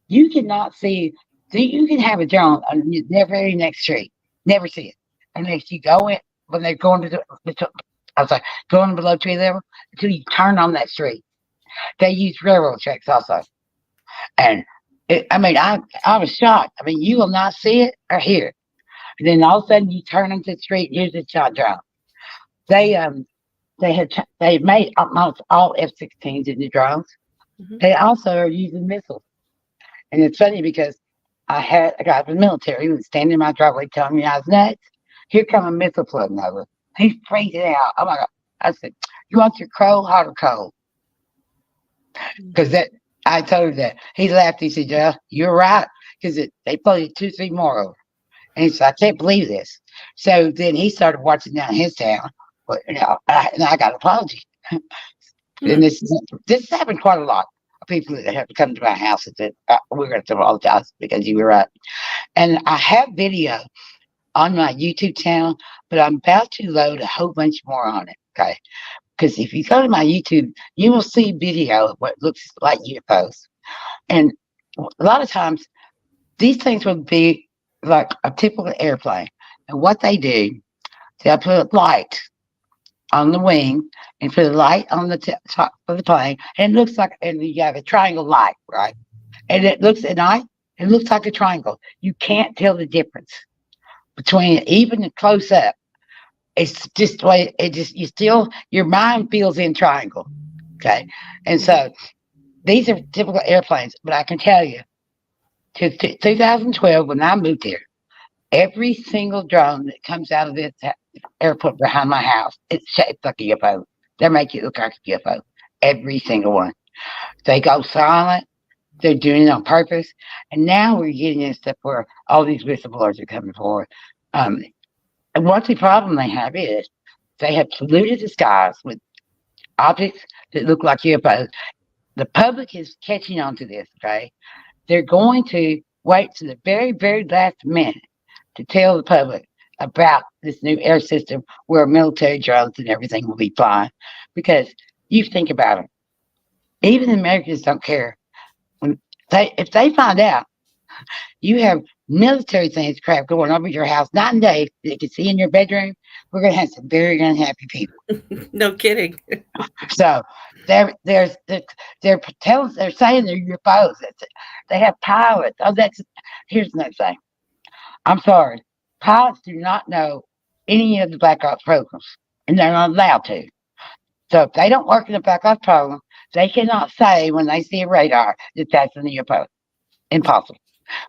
[SPEAKER 2] you cannot see. You can have a drone on the very next tree. Never see it unless you go in when they're going to going below tree level until you turn on that street. They use railroad tracks also, and I was shocked. I mean, you will not see it or hear it. And then all of a sudden, you turn into the street. Here's the shot drone. They made almost all F-16s in the drones. Mm-hmm. They also are using missiles, and it's funny because I had a guy from the military who was standing in my driveway telling me I was nuts. Here come a missile flooding over. He's freaking out. Oh my God! I said, "You want your crow hot or cold?" Because I told him that. He laughed. He said, "Yeah, you're right." Because they flooded 2, 3 more over. And he said, "I can't believe this." So then he started watching down his town. But and I got an apology. And this happened quite a lot. People that have come to my house and said, "We're going to apologize because you were right." And I have video on my YouTube channel, but I'm about to load a whole bunch more on it. Okay, because if you go to my YouTube, you will see video of what looks like UFOs. And a lot of times, these things would be like a typical airplane. And what they do, they'll put light on the wing and put a light on the top of the plane, and it looks like, and you have a triangle light, right? And it looks at night, it looks like a triangle. You can't tell the difference between it, even the close up. It's just the way your mind feels in triangle. Okay. And so these are typical airplanes, but I can tell you, to 2012, when I moved here, every single drone that comes out of this airport behind my house, it's shaped like a UFO. They make it look like a UFO. Every single one. They go silent. They're doing it on purpose. And now we're getting into stuff where all these whistleblowers are coming forward. And what the problem they have is they have polluted the skies with objects that look like UFOs. The public is catching on to this, okay? They're going to wait to the very, very last minute to tell the public about this new air system where military drones and everything will be flying. Because you think about it, even the Americans don't care. If they find out you have military things crap going over your house night and day that you can see in your bedroom, we're going to have some very unhappy people.
[SPEAKER 1] No kidding.
[SPEAKER 2] So they're saying they're UFOs. They have pilots. Here's another thing. I'm sorry. Pilots do not know any of the Black Ops programs, and they're not allowed to. So if they don't work in the Black Ops program, they cannot say when they see a radar that that's an UFO. Impossible.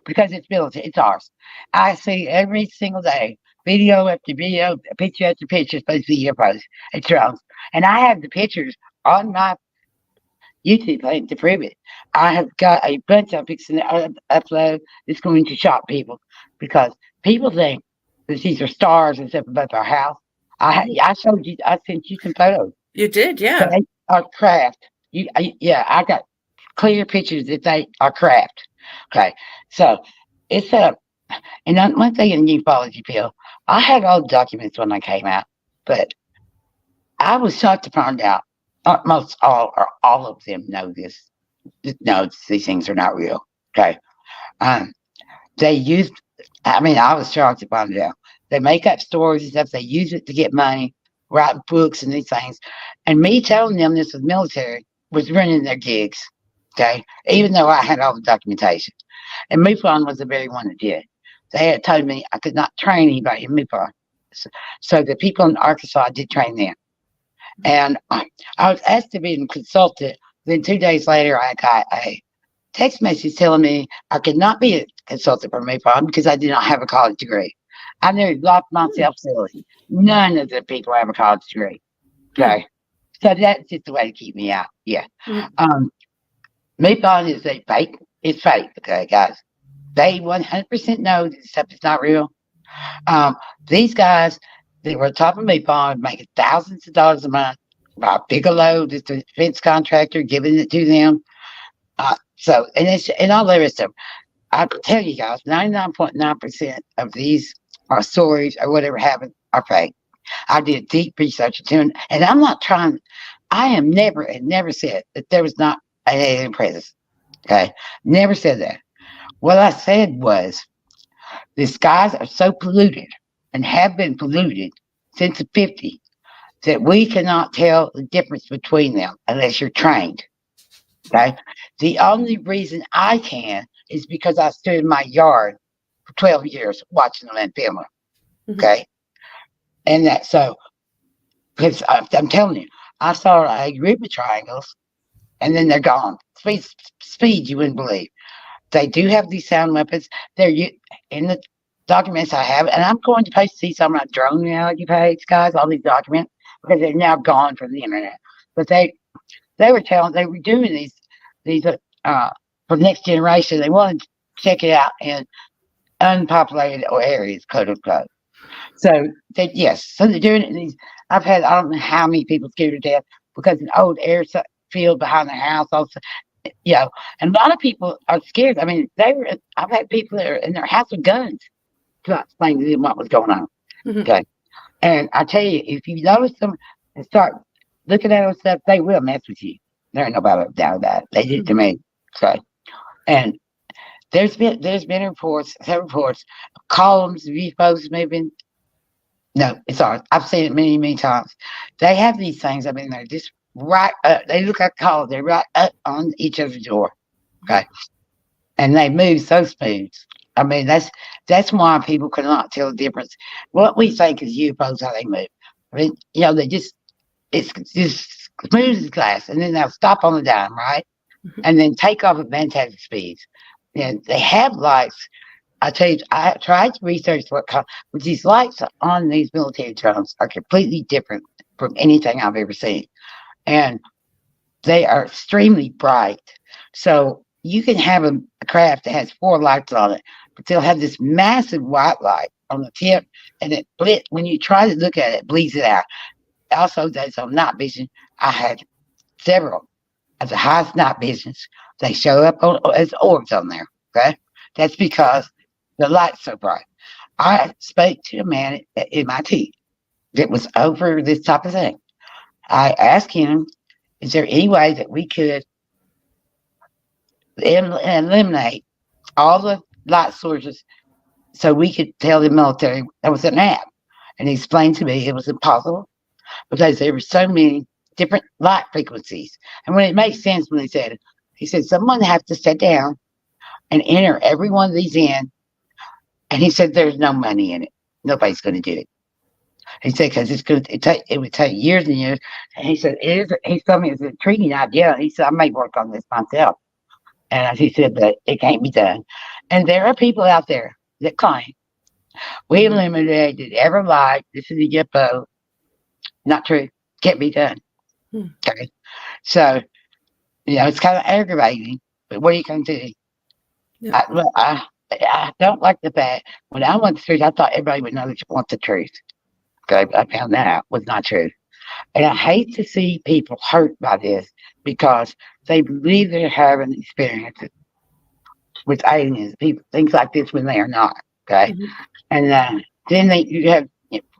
[SPEAKER 2] Because it's military. It's ours. I see every single day, video after video, picture after picture, supposed to be UFOs and drones. And I have the pictures on my YouTube page to prove it. I have got a bunch of pictures to upload that's going to shock people because people think that these are stars and stuff above our house. I showed you. I sent you some photos.
[SPEAKER 1] You did, yeah.
[SPEAKER 2] They are craft. I got clear pictures that they are craft. Okay, so it's and one thing in ufology, Bill, I had all the documents when I came out, but I was shocked to find out most all or all of them know this. No, these things are not real. Okay. Um, they used, I mean, I was shocked to find it out. They make up stories and stuff. They use it to get money, write books and these things. And me telling them this was military was ruining their gigs. Okay. Even though I had all the documentation. And MUFON was the very one that did. They had told me I could not train anybody in MUFON. So the people in Arkansas did train them. And I was asked to be a consultant. Then 2 days later, I got a text message telling me I could not be a consultant for MUFON because I did not have a college degree. I nearly locked myself silly. None of the people have a college degree. Okay. So that's just the way to keep me out. Yeah. MUFON is a fake. It's fake. Okay, guys. They 100% know this stuff is not real. These guys, they were top of MUFON, making thousands of dollars a month. Bigelow, the defense contractor, giving it to them. And all the rest of them. I tell you guys, 99.9% of these are stories or whatever happened are fake. I did deep research into it, and I'm not trying. I am never and never said that there was not an alien presence. Okay, never said that. What I said was the skies are so polluted and have been polluted since the 50s that we cannot tell the difference between them unless you're trained. Okay. The only reason I can is because I stood in my yard for 12 years watching them and filming. Okay. And that, so, because I'm telling you, I saw a group of triangles and then they're gone. Speed you wouldn't believe. They do have these sound weapons. They're in the documents I have, and I'm going to post these on my drone reality page, guys, all these documents, because they're now gone from the internet. But they were doing these for next generation. They wanted to check it out in unpopulated areas, quote unquote. So so they're doing it in these. I've had I don't know how many people scared to death because an old airfield behind their house also. And a lot of people are scared. I mean, I've had people that are in their house with guns to explain to them what was going on. Okay. And I tell you, if you notice them and start looking at them stuff, they will mess with you. There ain't nobody doubt about it. They did it to me. Okay. And there's been several reports of columns of UFOs moving. No, it's ours. I've seen it many, many times. They have these things. I mean, they're just right up. They look like columns. They're right up on each other's door. Okay. And they move so smooth. I mean, that's why people cannot tell the difference. What we think is UFOs, how they move. I mean, it's just smooth as glass. And then they'll stop on the dime, right? And then take off at fantastic speeds. And they have lights. I tell you, I tried to research but these lights on these military drones are completely different from anything I've ever seen. And they are extremely bright. So you can have a craft that has 4 lights on it, but they'll have this massive white light on the tip, and when you try to look at it, it bleeds it out. Also, that's on night vision. I had several of the highest night visions. They show up as orbs on there. Okay, that's because the light's so bright. I spoke to a man at MIT that was over this type of thing. I asked him, is there any way that we could eliminate all the light sources so we could tell the military that was an app? And he explained to me it was impossible because there were so many different light frequencies. And when it makes sense when he said someone has to sit down and enter every one of these in. And he said there's no money in it. Nobody's going to do it. He said because it would take years and years. And he said he told me it's an intriguing idea. He said I may work on this myself. And he said that it can't be done. And there are people out there that claim we eliminated every light. This is a UFO. Not true. Can't be done. Okay. So, it's kind of aggravating, but what are you going to do? Yeah. I don't like the fact when I want the truth, I thought everybody would know that you want the truth. Okay. I found that out was not true. And I hate to see people hurt by this because they believe they're having experiences with aliens, people, things like this when they are not. Okay. And then you have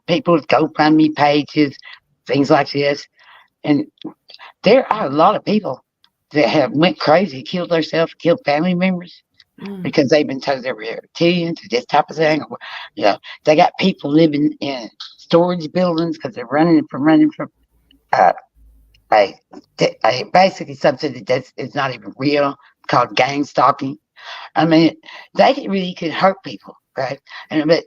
[SPEAKER 2] people with GoFundMe pages, things like this, and there are a lot of people that have went crazy, killed themselves, killed family members because they've been told they were reptilians or this type of thing. You know, they got people living in storage buildings because they're running from uh, basically something that is not even real, called gang stalking. I mean, they really could hurt people, right? But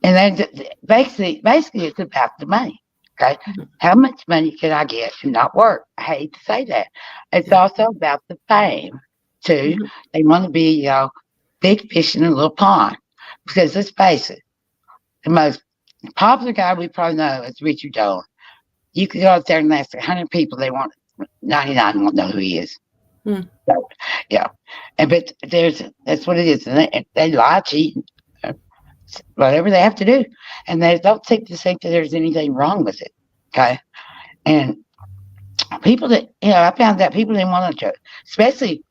[SPEAKER 2] then basically it's about the money. Okay, how much money can I get to not work? I hate to say that. It's also about the fame too. They want to be, big fish in a little pond. Because let's face it, the most popular guy we probably know is Richard Dolan. You could go out there and ask 100 people, they want 99 won't know who he is. So, yeah, but that's what it is. And they lie, cheat, whatever they have to do, and they don't think that there's anything wrong with it. Okay, and people that I found that people didn't want to, especially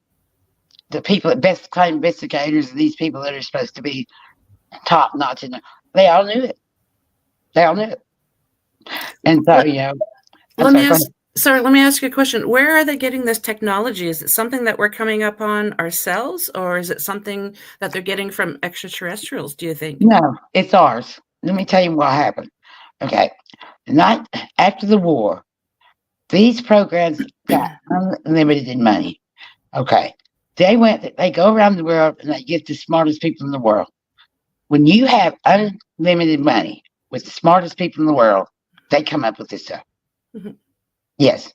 [SPEAKER 2] the people that best claim investigators, these people that are supposed to be top notch, and they all knew it. They all knew it, and so
[SPEAKER 1] Let me ask you a question. Where are they getting this technology? Is it something that we're coming up on ourselves, or is it something that they're getting from extraterrestrials, do you think?
[SPEAKER 2] No, it's ours. Let me tell you what happened. Okay. The night after the war, these programs got unlimited in money. Okay. They go around the world and they get the smartest people in the world. When you have unlimited money with the smartest people in the world, they come up with this stuff. Yes.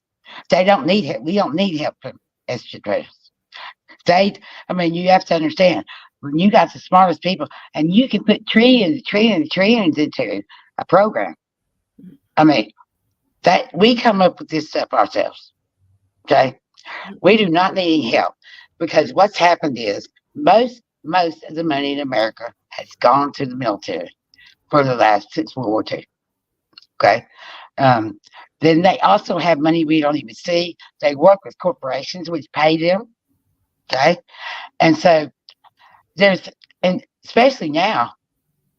[SPEAKER 2] They don't need help. We don't need help from extraterrestrials. You have to understand, when you got the smartest people and you can put trillions into a program. That we come up with this stuff ourselves. Okay. We do not need any help, because what's happened is most of the money in America has gone to the military since World War II. Okay. Then they also have money we don't even see. They work with corporations which pay them. Okay. And so and especially now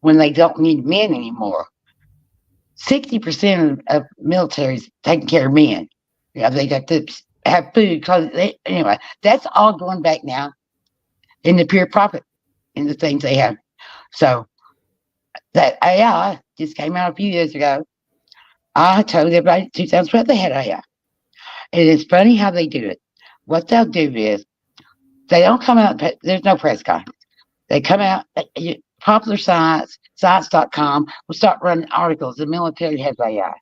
[SPEAKER 2] when they don't need men anymore, 60% of military's taking care of men. They got to have food, clothes. Anyway, that's all going back now in the pure profit in the things they have. So that AI just came out a few years ago. I told everybody in 2012 they had AI. And it's funny how they do it. What they'll do is they don't come out, there's no press conference. They come out, Popular Science, Science.com will start running articles. The military has AI.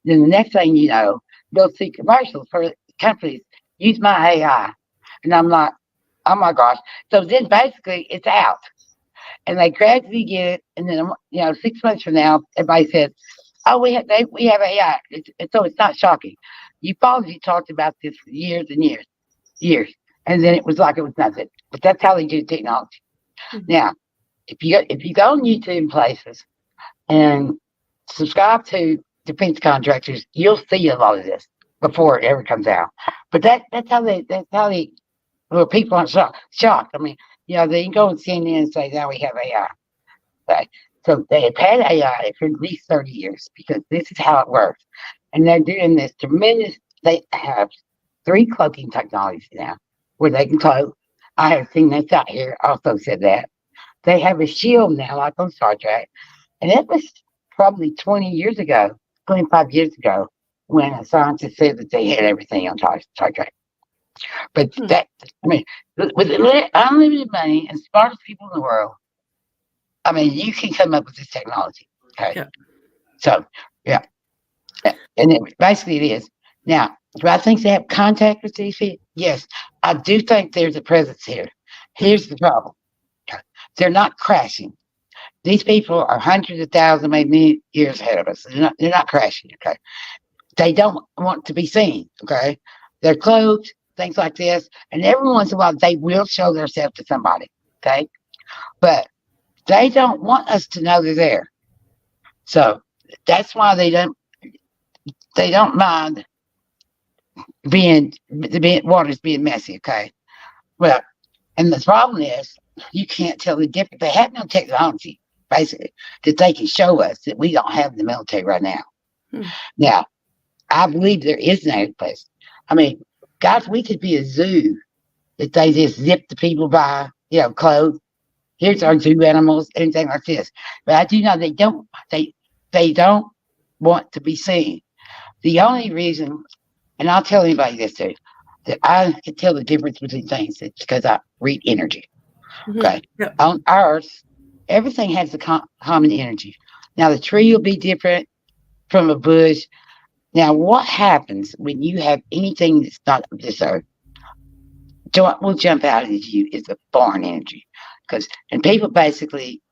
[SPEAKER 2] Then the next thing you know, they'll see commercials for companies, use my AI. And I'm like, oh my gosh. So then basically it's out. And they gradually get it. And then, 6 months from now, everybody says, oh, we have AI. So it's not shocking. Ufology talked about this for years and years. And then it was like it was nothing. But that's how they do technology. Now, if you go on YouTube places and subscribe to defense contractors, you'll see a lot of this before it ever comes out. But that's how people aren't shocked. They can go on CNN and say, now we have AI. Right? So they have had AI for at least 30 years, because this is how it works. And they're doing this tremendous, they have 3 cloaking technologies now where they can cloak. I have seen this out here also said that. They have a shield now, like on Star Trek. And it was probably 25 years ago, when a scientist said that they had everything on Star Trek. But with unlimited money and smartest people in the world, you can come up with this technology. Okay. Yeah. So, yeah. And basically it is. Now, do I think they have contact with these people? Yes. I do think there's a presence here. Here's the problem. They're not crashing. These people are hundreds of thousands, maybe years ahead of us. They're not crashing. Okay. They don't want to be seen. Okay. They're cloaked, things like this. And every once in a while, they will show themselves to somebody. Okay. But they don't want us to know they're there. So that's why they don't mind the water's being messy. Okay. Well, and the problem is, you can't tell the difference. They have no technology. basically, that they can show us that we don't have in the military right now. Now, I believe there is no place. I mean, guys, we could be a zoo that they just zip the people by, clothes. Here's our zoo animals, anything like this. But I do know they don't want to be seen. The only reason, and I'll tell anybody this too, that I can tell the difference between things, it's because I read energy. Okay.
[SPEAKER 1] Yep.
[SPEAKER 2] On Earth, everything has a common energy. Now, the tree will be different from a bush. Now, what happens when you have anything that's not of this earth? What will jump out at you is a foreign energy. And people basically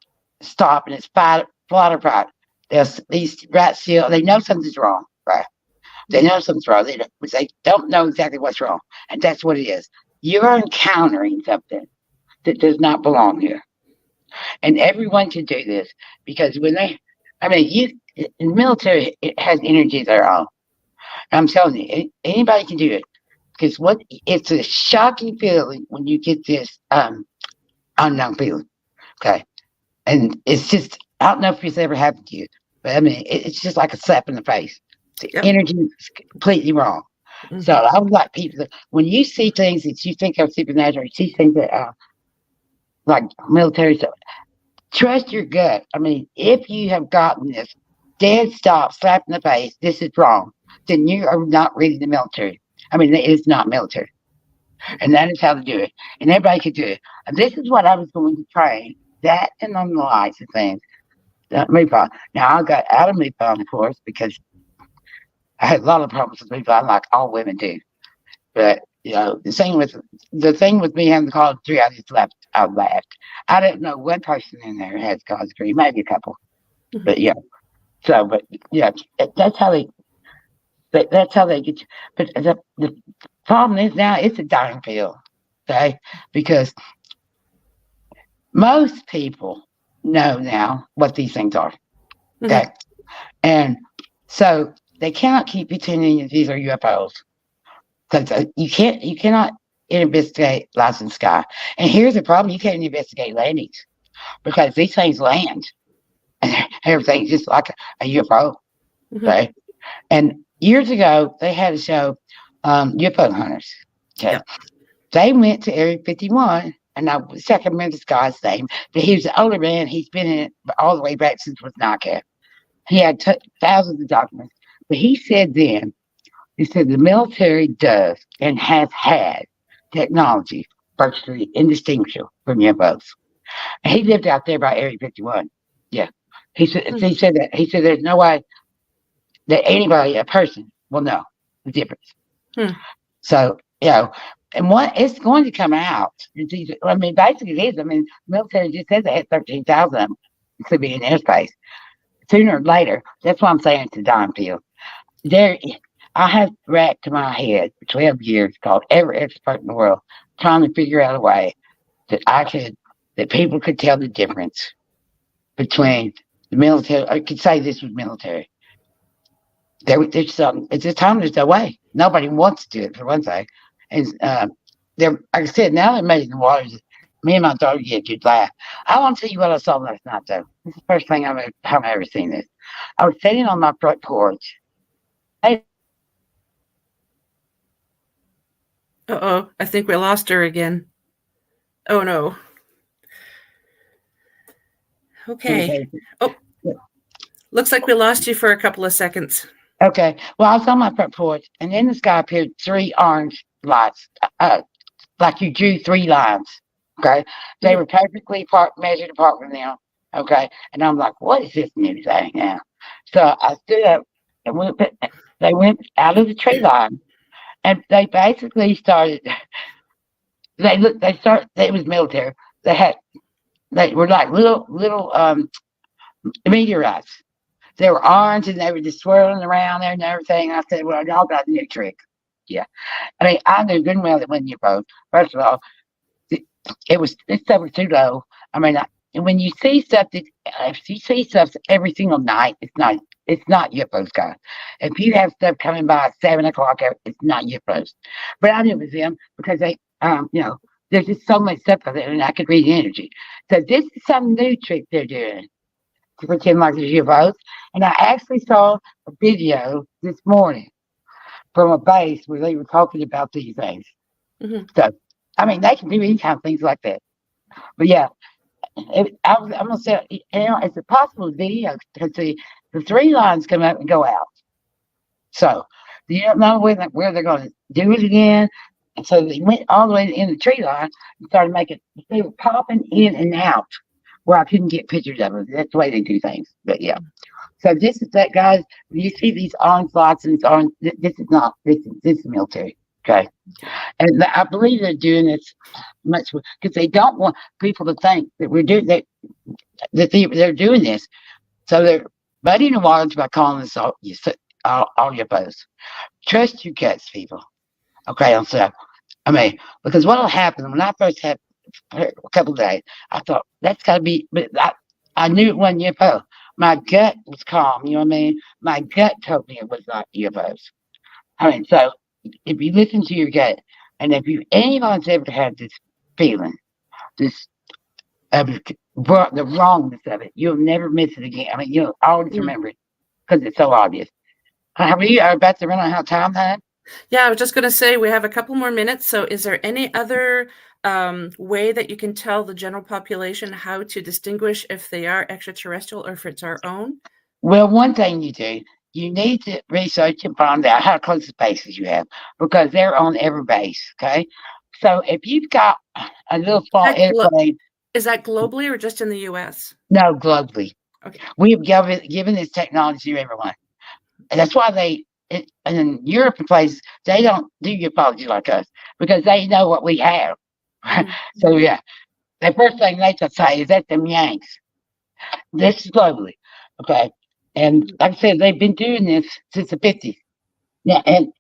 [SPEAKER 2] stop and it's flight or fight. These rats still, they know something's wrong, right? They know something's wrong. They don't know exactly what's wrong. And that's what it is. You're encountering something that does not belong here. And everyone can do this because in the military, it has energy of their own. I'm telling you, anybody can do it. Because it's a shocking feeling when you get this unknown feeling. Okay. And it's just, I don't know if it's ever happened to you, but it's just like a slap in the face. The energy is completely wrong. So I would like people when you see things that you think are supernatural, you see things that are like military stuff, trust your gut. If you have gotten this dead stop, slap in the face, this is wrong, then you are not reading the military. It is not military. And that is how to do it. And everybody can do it. And this is what I was going to train. That and on the lights and things. MUFON. Now, I got out of MUFON, of course, because I had a lot of problems with MUFON, like all women do. But, the thing with me having the college degree, I just left. I laughed. I didn't know one person in there has a college degree, maybe a couple. But, that's how they get you. But the problem is now it's a dying field, okay? Because most people know now what these things are, okay? And so they cannot keep pretending that these are UFOs because you cannot investigate lights in the sky. And here's the problem: you can't investigate landings because these things land, and everything's just like a UFO, okay? And years ago, they had a show, UFO Hunters. Okay. Yep. They went to Area 51, and I can't remember this guy's name, but he was an older man. He's been in it all the way back since it was NICAP. He had thousands of documents. But he said the military does and has had technology virtually indistinguishable from UFOs. And he lived out there by Area 51. Yeah. He said there's no way that anybody, a person, will know the difference. So, and what it's going to come out. Basically it is. Military just said they had 13,000 of them. It could be in airspace. Sooner or later, that's why I'm saying it's a dying field. I have racked my head for 12 years, called every expert in the world, trying to figure out a way that people could tell the difference between the military. I could say this was military. There's something. It's just time. There's no way. Nobody wants to do it, for one thing. And like I said, now they're making the waters. Me and my daughter you'd laugh. I want to tell you what I saw last night, though. This is the first thing I've ever seen this. I was sitting on my front porch.
[SPEAKER 1] I think we lost her again. Oh no. Okay. Oh, looks like we lost you for a couple of seconds.
[SPEAKER 2] Okay. Well, I was on my front porch, and in the sky appeared 3 orange lights, like you drew 3 lines. Okay. They were perfectly measured apart from them. Okay. And I'm like, what is this new thing now? So I stood up, and they went out of the tree line, and they basically started. It was military. They were like little meteorites. They were orange, and they were just swirling around there and everything. I said, well, y'all got a new trick. Yeah. I knew good and well it wasn't UFOs. First of all, this stuff was too low. When you see stuff every single night, it's not UFOs, guys. If you have stuff coming by at 7 o'clock, it's not UFOs. But I knew it was them because they, there's just so much stuff out there, and I could read energy. So this is some new trick they're doing. to pretend like there's UFOs. And I actually saw a video this morning from a base where they were talking about these things.
[SPEAKER 1] Mm-hmm.
[SPEAKER 2] So, I mean, they can do any kind of things like that. But yeah, I'm going to say, it's a possible video because the three lines come up and go out. So, you don't know where they're going to do it again. And so they went all the way in the tree line and started making, they were popping in and out where I couldn't get pictures of them. That's the way they do things. But yeah. So this is that, guys. You see these orange lights and these orange, this is not, this is military. Okay. And I believe they're doing this much because they don't want people to think that we're doing that they're doing this. So they're muddying the waters by calling this all UFOs. Trust your guts, people. Okay, so I mean, because what will happen when I first had a couple of days, I thought that's got to be, but I knew it wasn't UFO. My gut was calm. You know what I mean? My gut told me it was not UFOs. I mean, so if you listen to your gut, and if anyone's ever had this feeling, this the wrongness of it, you'll never miss it again. I mean, you'll always remember it because it's so obvious. We are about to run out of time, huh?
[SPEAKER 1] Yeah, I was just going to say we have a couple more minutes. So is there any other way that you can tell the general population how to distinguish if they are extraterrestrial or if it's our own?
[SPEAKER 2] Well, one thing you do, you need to research and find out how close the bases you have because they're on every base, okay? So if you've got a little small airplane.
[SPEAKER 1] Is that globally or just in the U.S.?
[SPEAKER 2] No, globally.
[SPEAKER 1] Okay.
[SPEAKER 2] We have given this technology to everyone. And that's why in Europe and places, they don't do ufology like us because they know what we have. So, yeah, the first thing they say is that them Yanks. This is globally, okay? And like I said, they've been doing this since the 50s. Now, and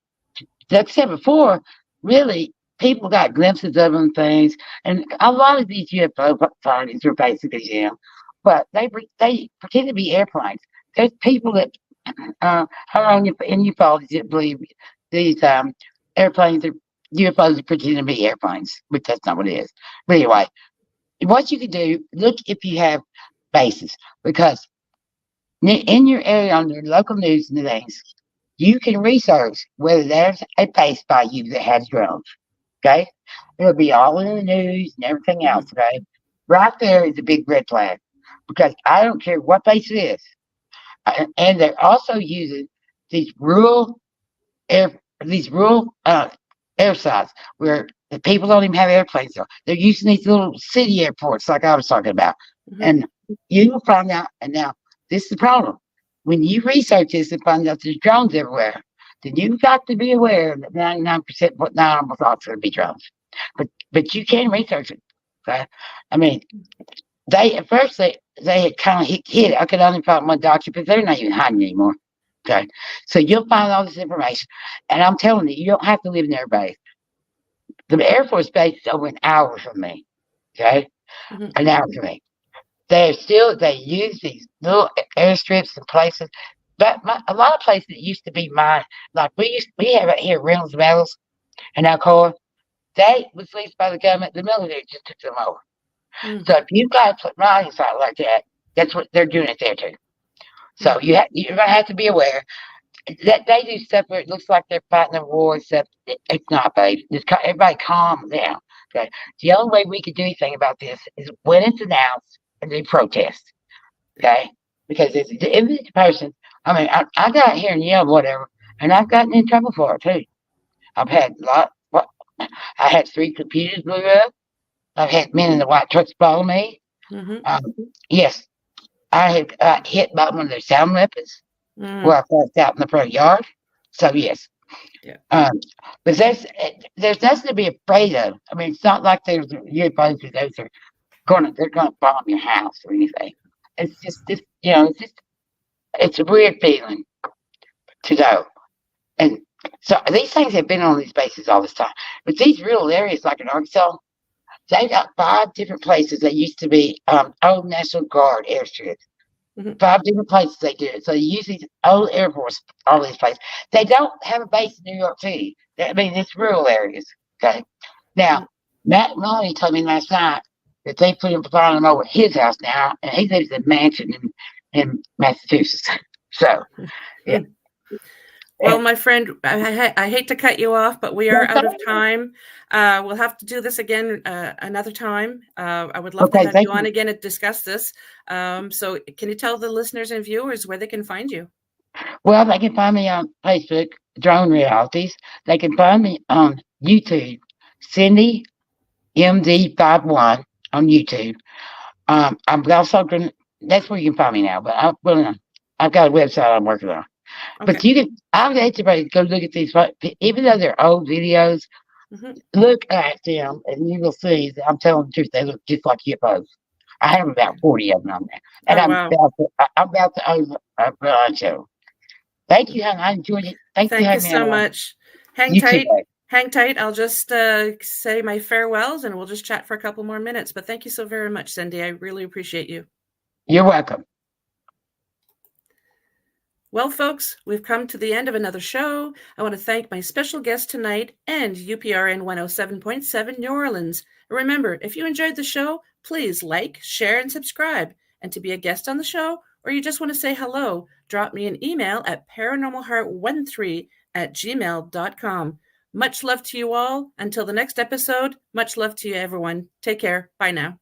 [SPEAKER 2] like I said before, really, people got glimpses of them things. And a lot of these UFO sightings are basically them. But they pretend to be airplanes. There's people that are in ufology that believe these airplanes are UFOs are pretending to be airplanes, which that's not what it is. But anyway, what you can do, look if you have bases, because in your area on your local news and things, you can research whether there's a base by you that has drones. Okay, it'll be all in the news and everything else. Okay, right there is a big red flag because I don't care what base it is. And they're also using these rural air sites where the people don't even have airplanes. They're using these little city airports like I was talking about. And you will find out, and now this is the problem. When you research this and find out there's drones everywhere, then you've got to be aware that 99% what not almost all going to be drones. But you can research it. Okay? I mean, at first they had kind of hid. I could only find one doctor, but they're not even hiding anymore. Okay, so you'll find all this information, and I'm telling you, you don't have to live in their base. The Air Force base is over an hour from me. Okay, an hour from me. They use these little airstrips and places, but a lot of places that used to be mine, like we have it here, Reynolds Metals, and Alcoa. They was leased by the government. The military just took them over. So if you've got a mining site like that, that's what they're doing it there too. So you're gonna have to be aware that they do stuff where it looks like they're fighting a war and stuff. It's not, babe. Everybody calm down. Okay. The only way we can do anything about this is when it's announced and they protest. Okay. Because if it's a person, I mean, I got here and yelled whatever, and I've gotten in trouble for it too. I've had I had 3 computers blew up. I've had men in the white trucks follow me. Yes, I had hit by one of their sound weapons where I passed out in the front yard. So yes, but there's nothing to be afraid of. I mean, it's not like there's UFOs that they're gonna bomb your house or anything. It's just it's a weird feeling to know. And so these things have been on these bases all this time. But these real areas like in Arkansas, they got 5 different places that used to be old National Guard airstrips. 5 different places they do it. So they use these old Air Force, all these places. They don't have a base in New York City. I mean, it's rural areas. Okay. Now, Matt Maloney told me last night that they put him flying him over his house now, and he lives in a mansion in Massachusetts. So, yeah.
[SPEAKER 1] Well, my friend, I hate to cut you off, but we are out of time. We'll have to do this again another time. I would love to have you on again and discuss this. So can you tell the listeners and viewers where they can find you?
[SPEAKER 2] Well, they can find me on Facebook, Drone Realities. They can find me on YouTube, Cindy MD51 on YouTube. I'm also going to, that's where you can find me now, but I've got a website I'm working on.
[SPEAKER 1] Okay.
[SPEAKER 2] But I'll let everybody go look at these, even though they're old videos, look at them and you will see that I'm telling the truth. They look just like UFOs. I have about 40 of them on there. And I'm about to over a bunch of them. Thank you, hon. I enjoyed it. Thank you
[SPEAKER 1] so much. Hang tight. Hang tight. I'll just say my farewells and we'll just chat for a couple more minutes. But thank you so very much, Cindy. I really appreciate you.
[SPEAKER 2] You're welcome.
[SPEAKER 1] Well, folks, we've come to the end of another show. I want to thank my special guest tonight and UPRN 107.7 New Orleans. Remember, if you enjoyed the show, please like, share, and subscribe. And to be a guest on the show, or you just want to say hello, drop me an email at paranormalheart13@gmail.com. Much love to you all. Until the next episode, much love to you, everyone. Take care. Bye now.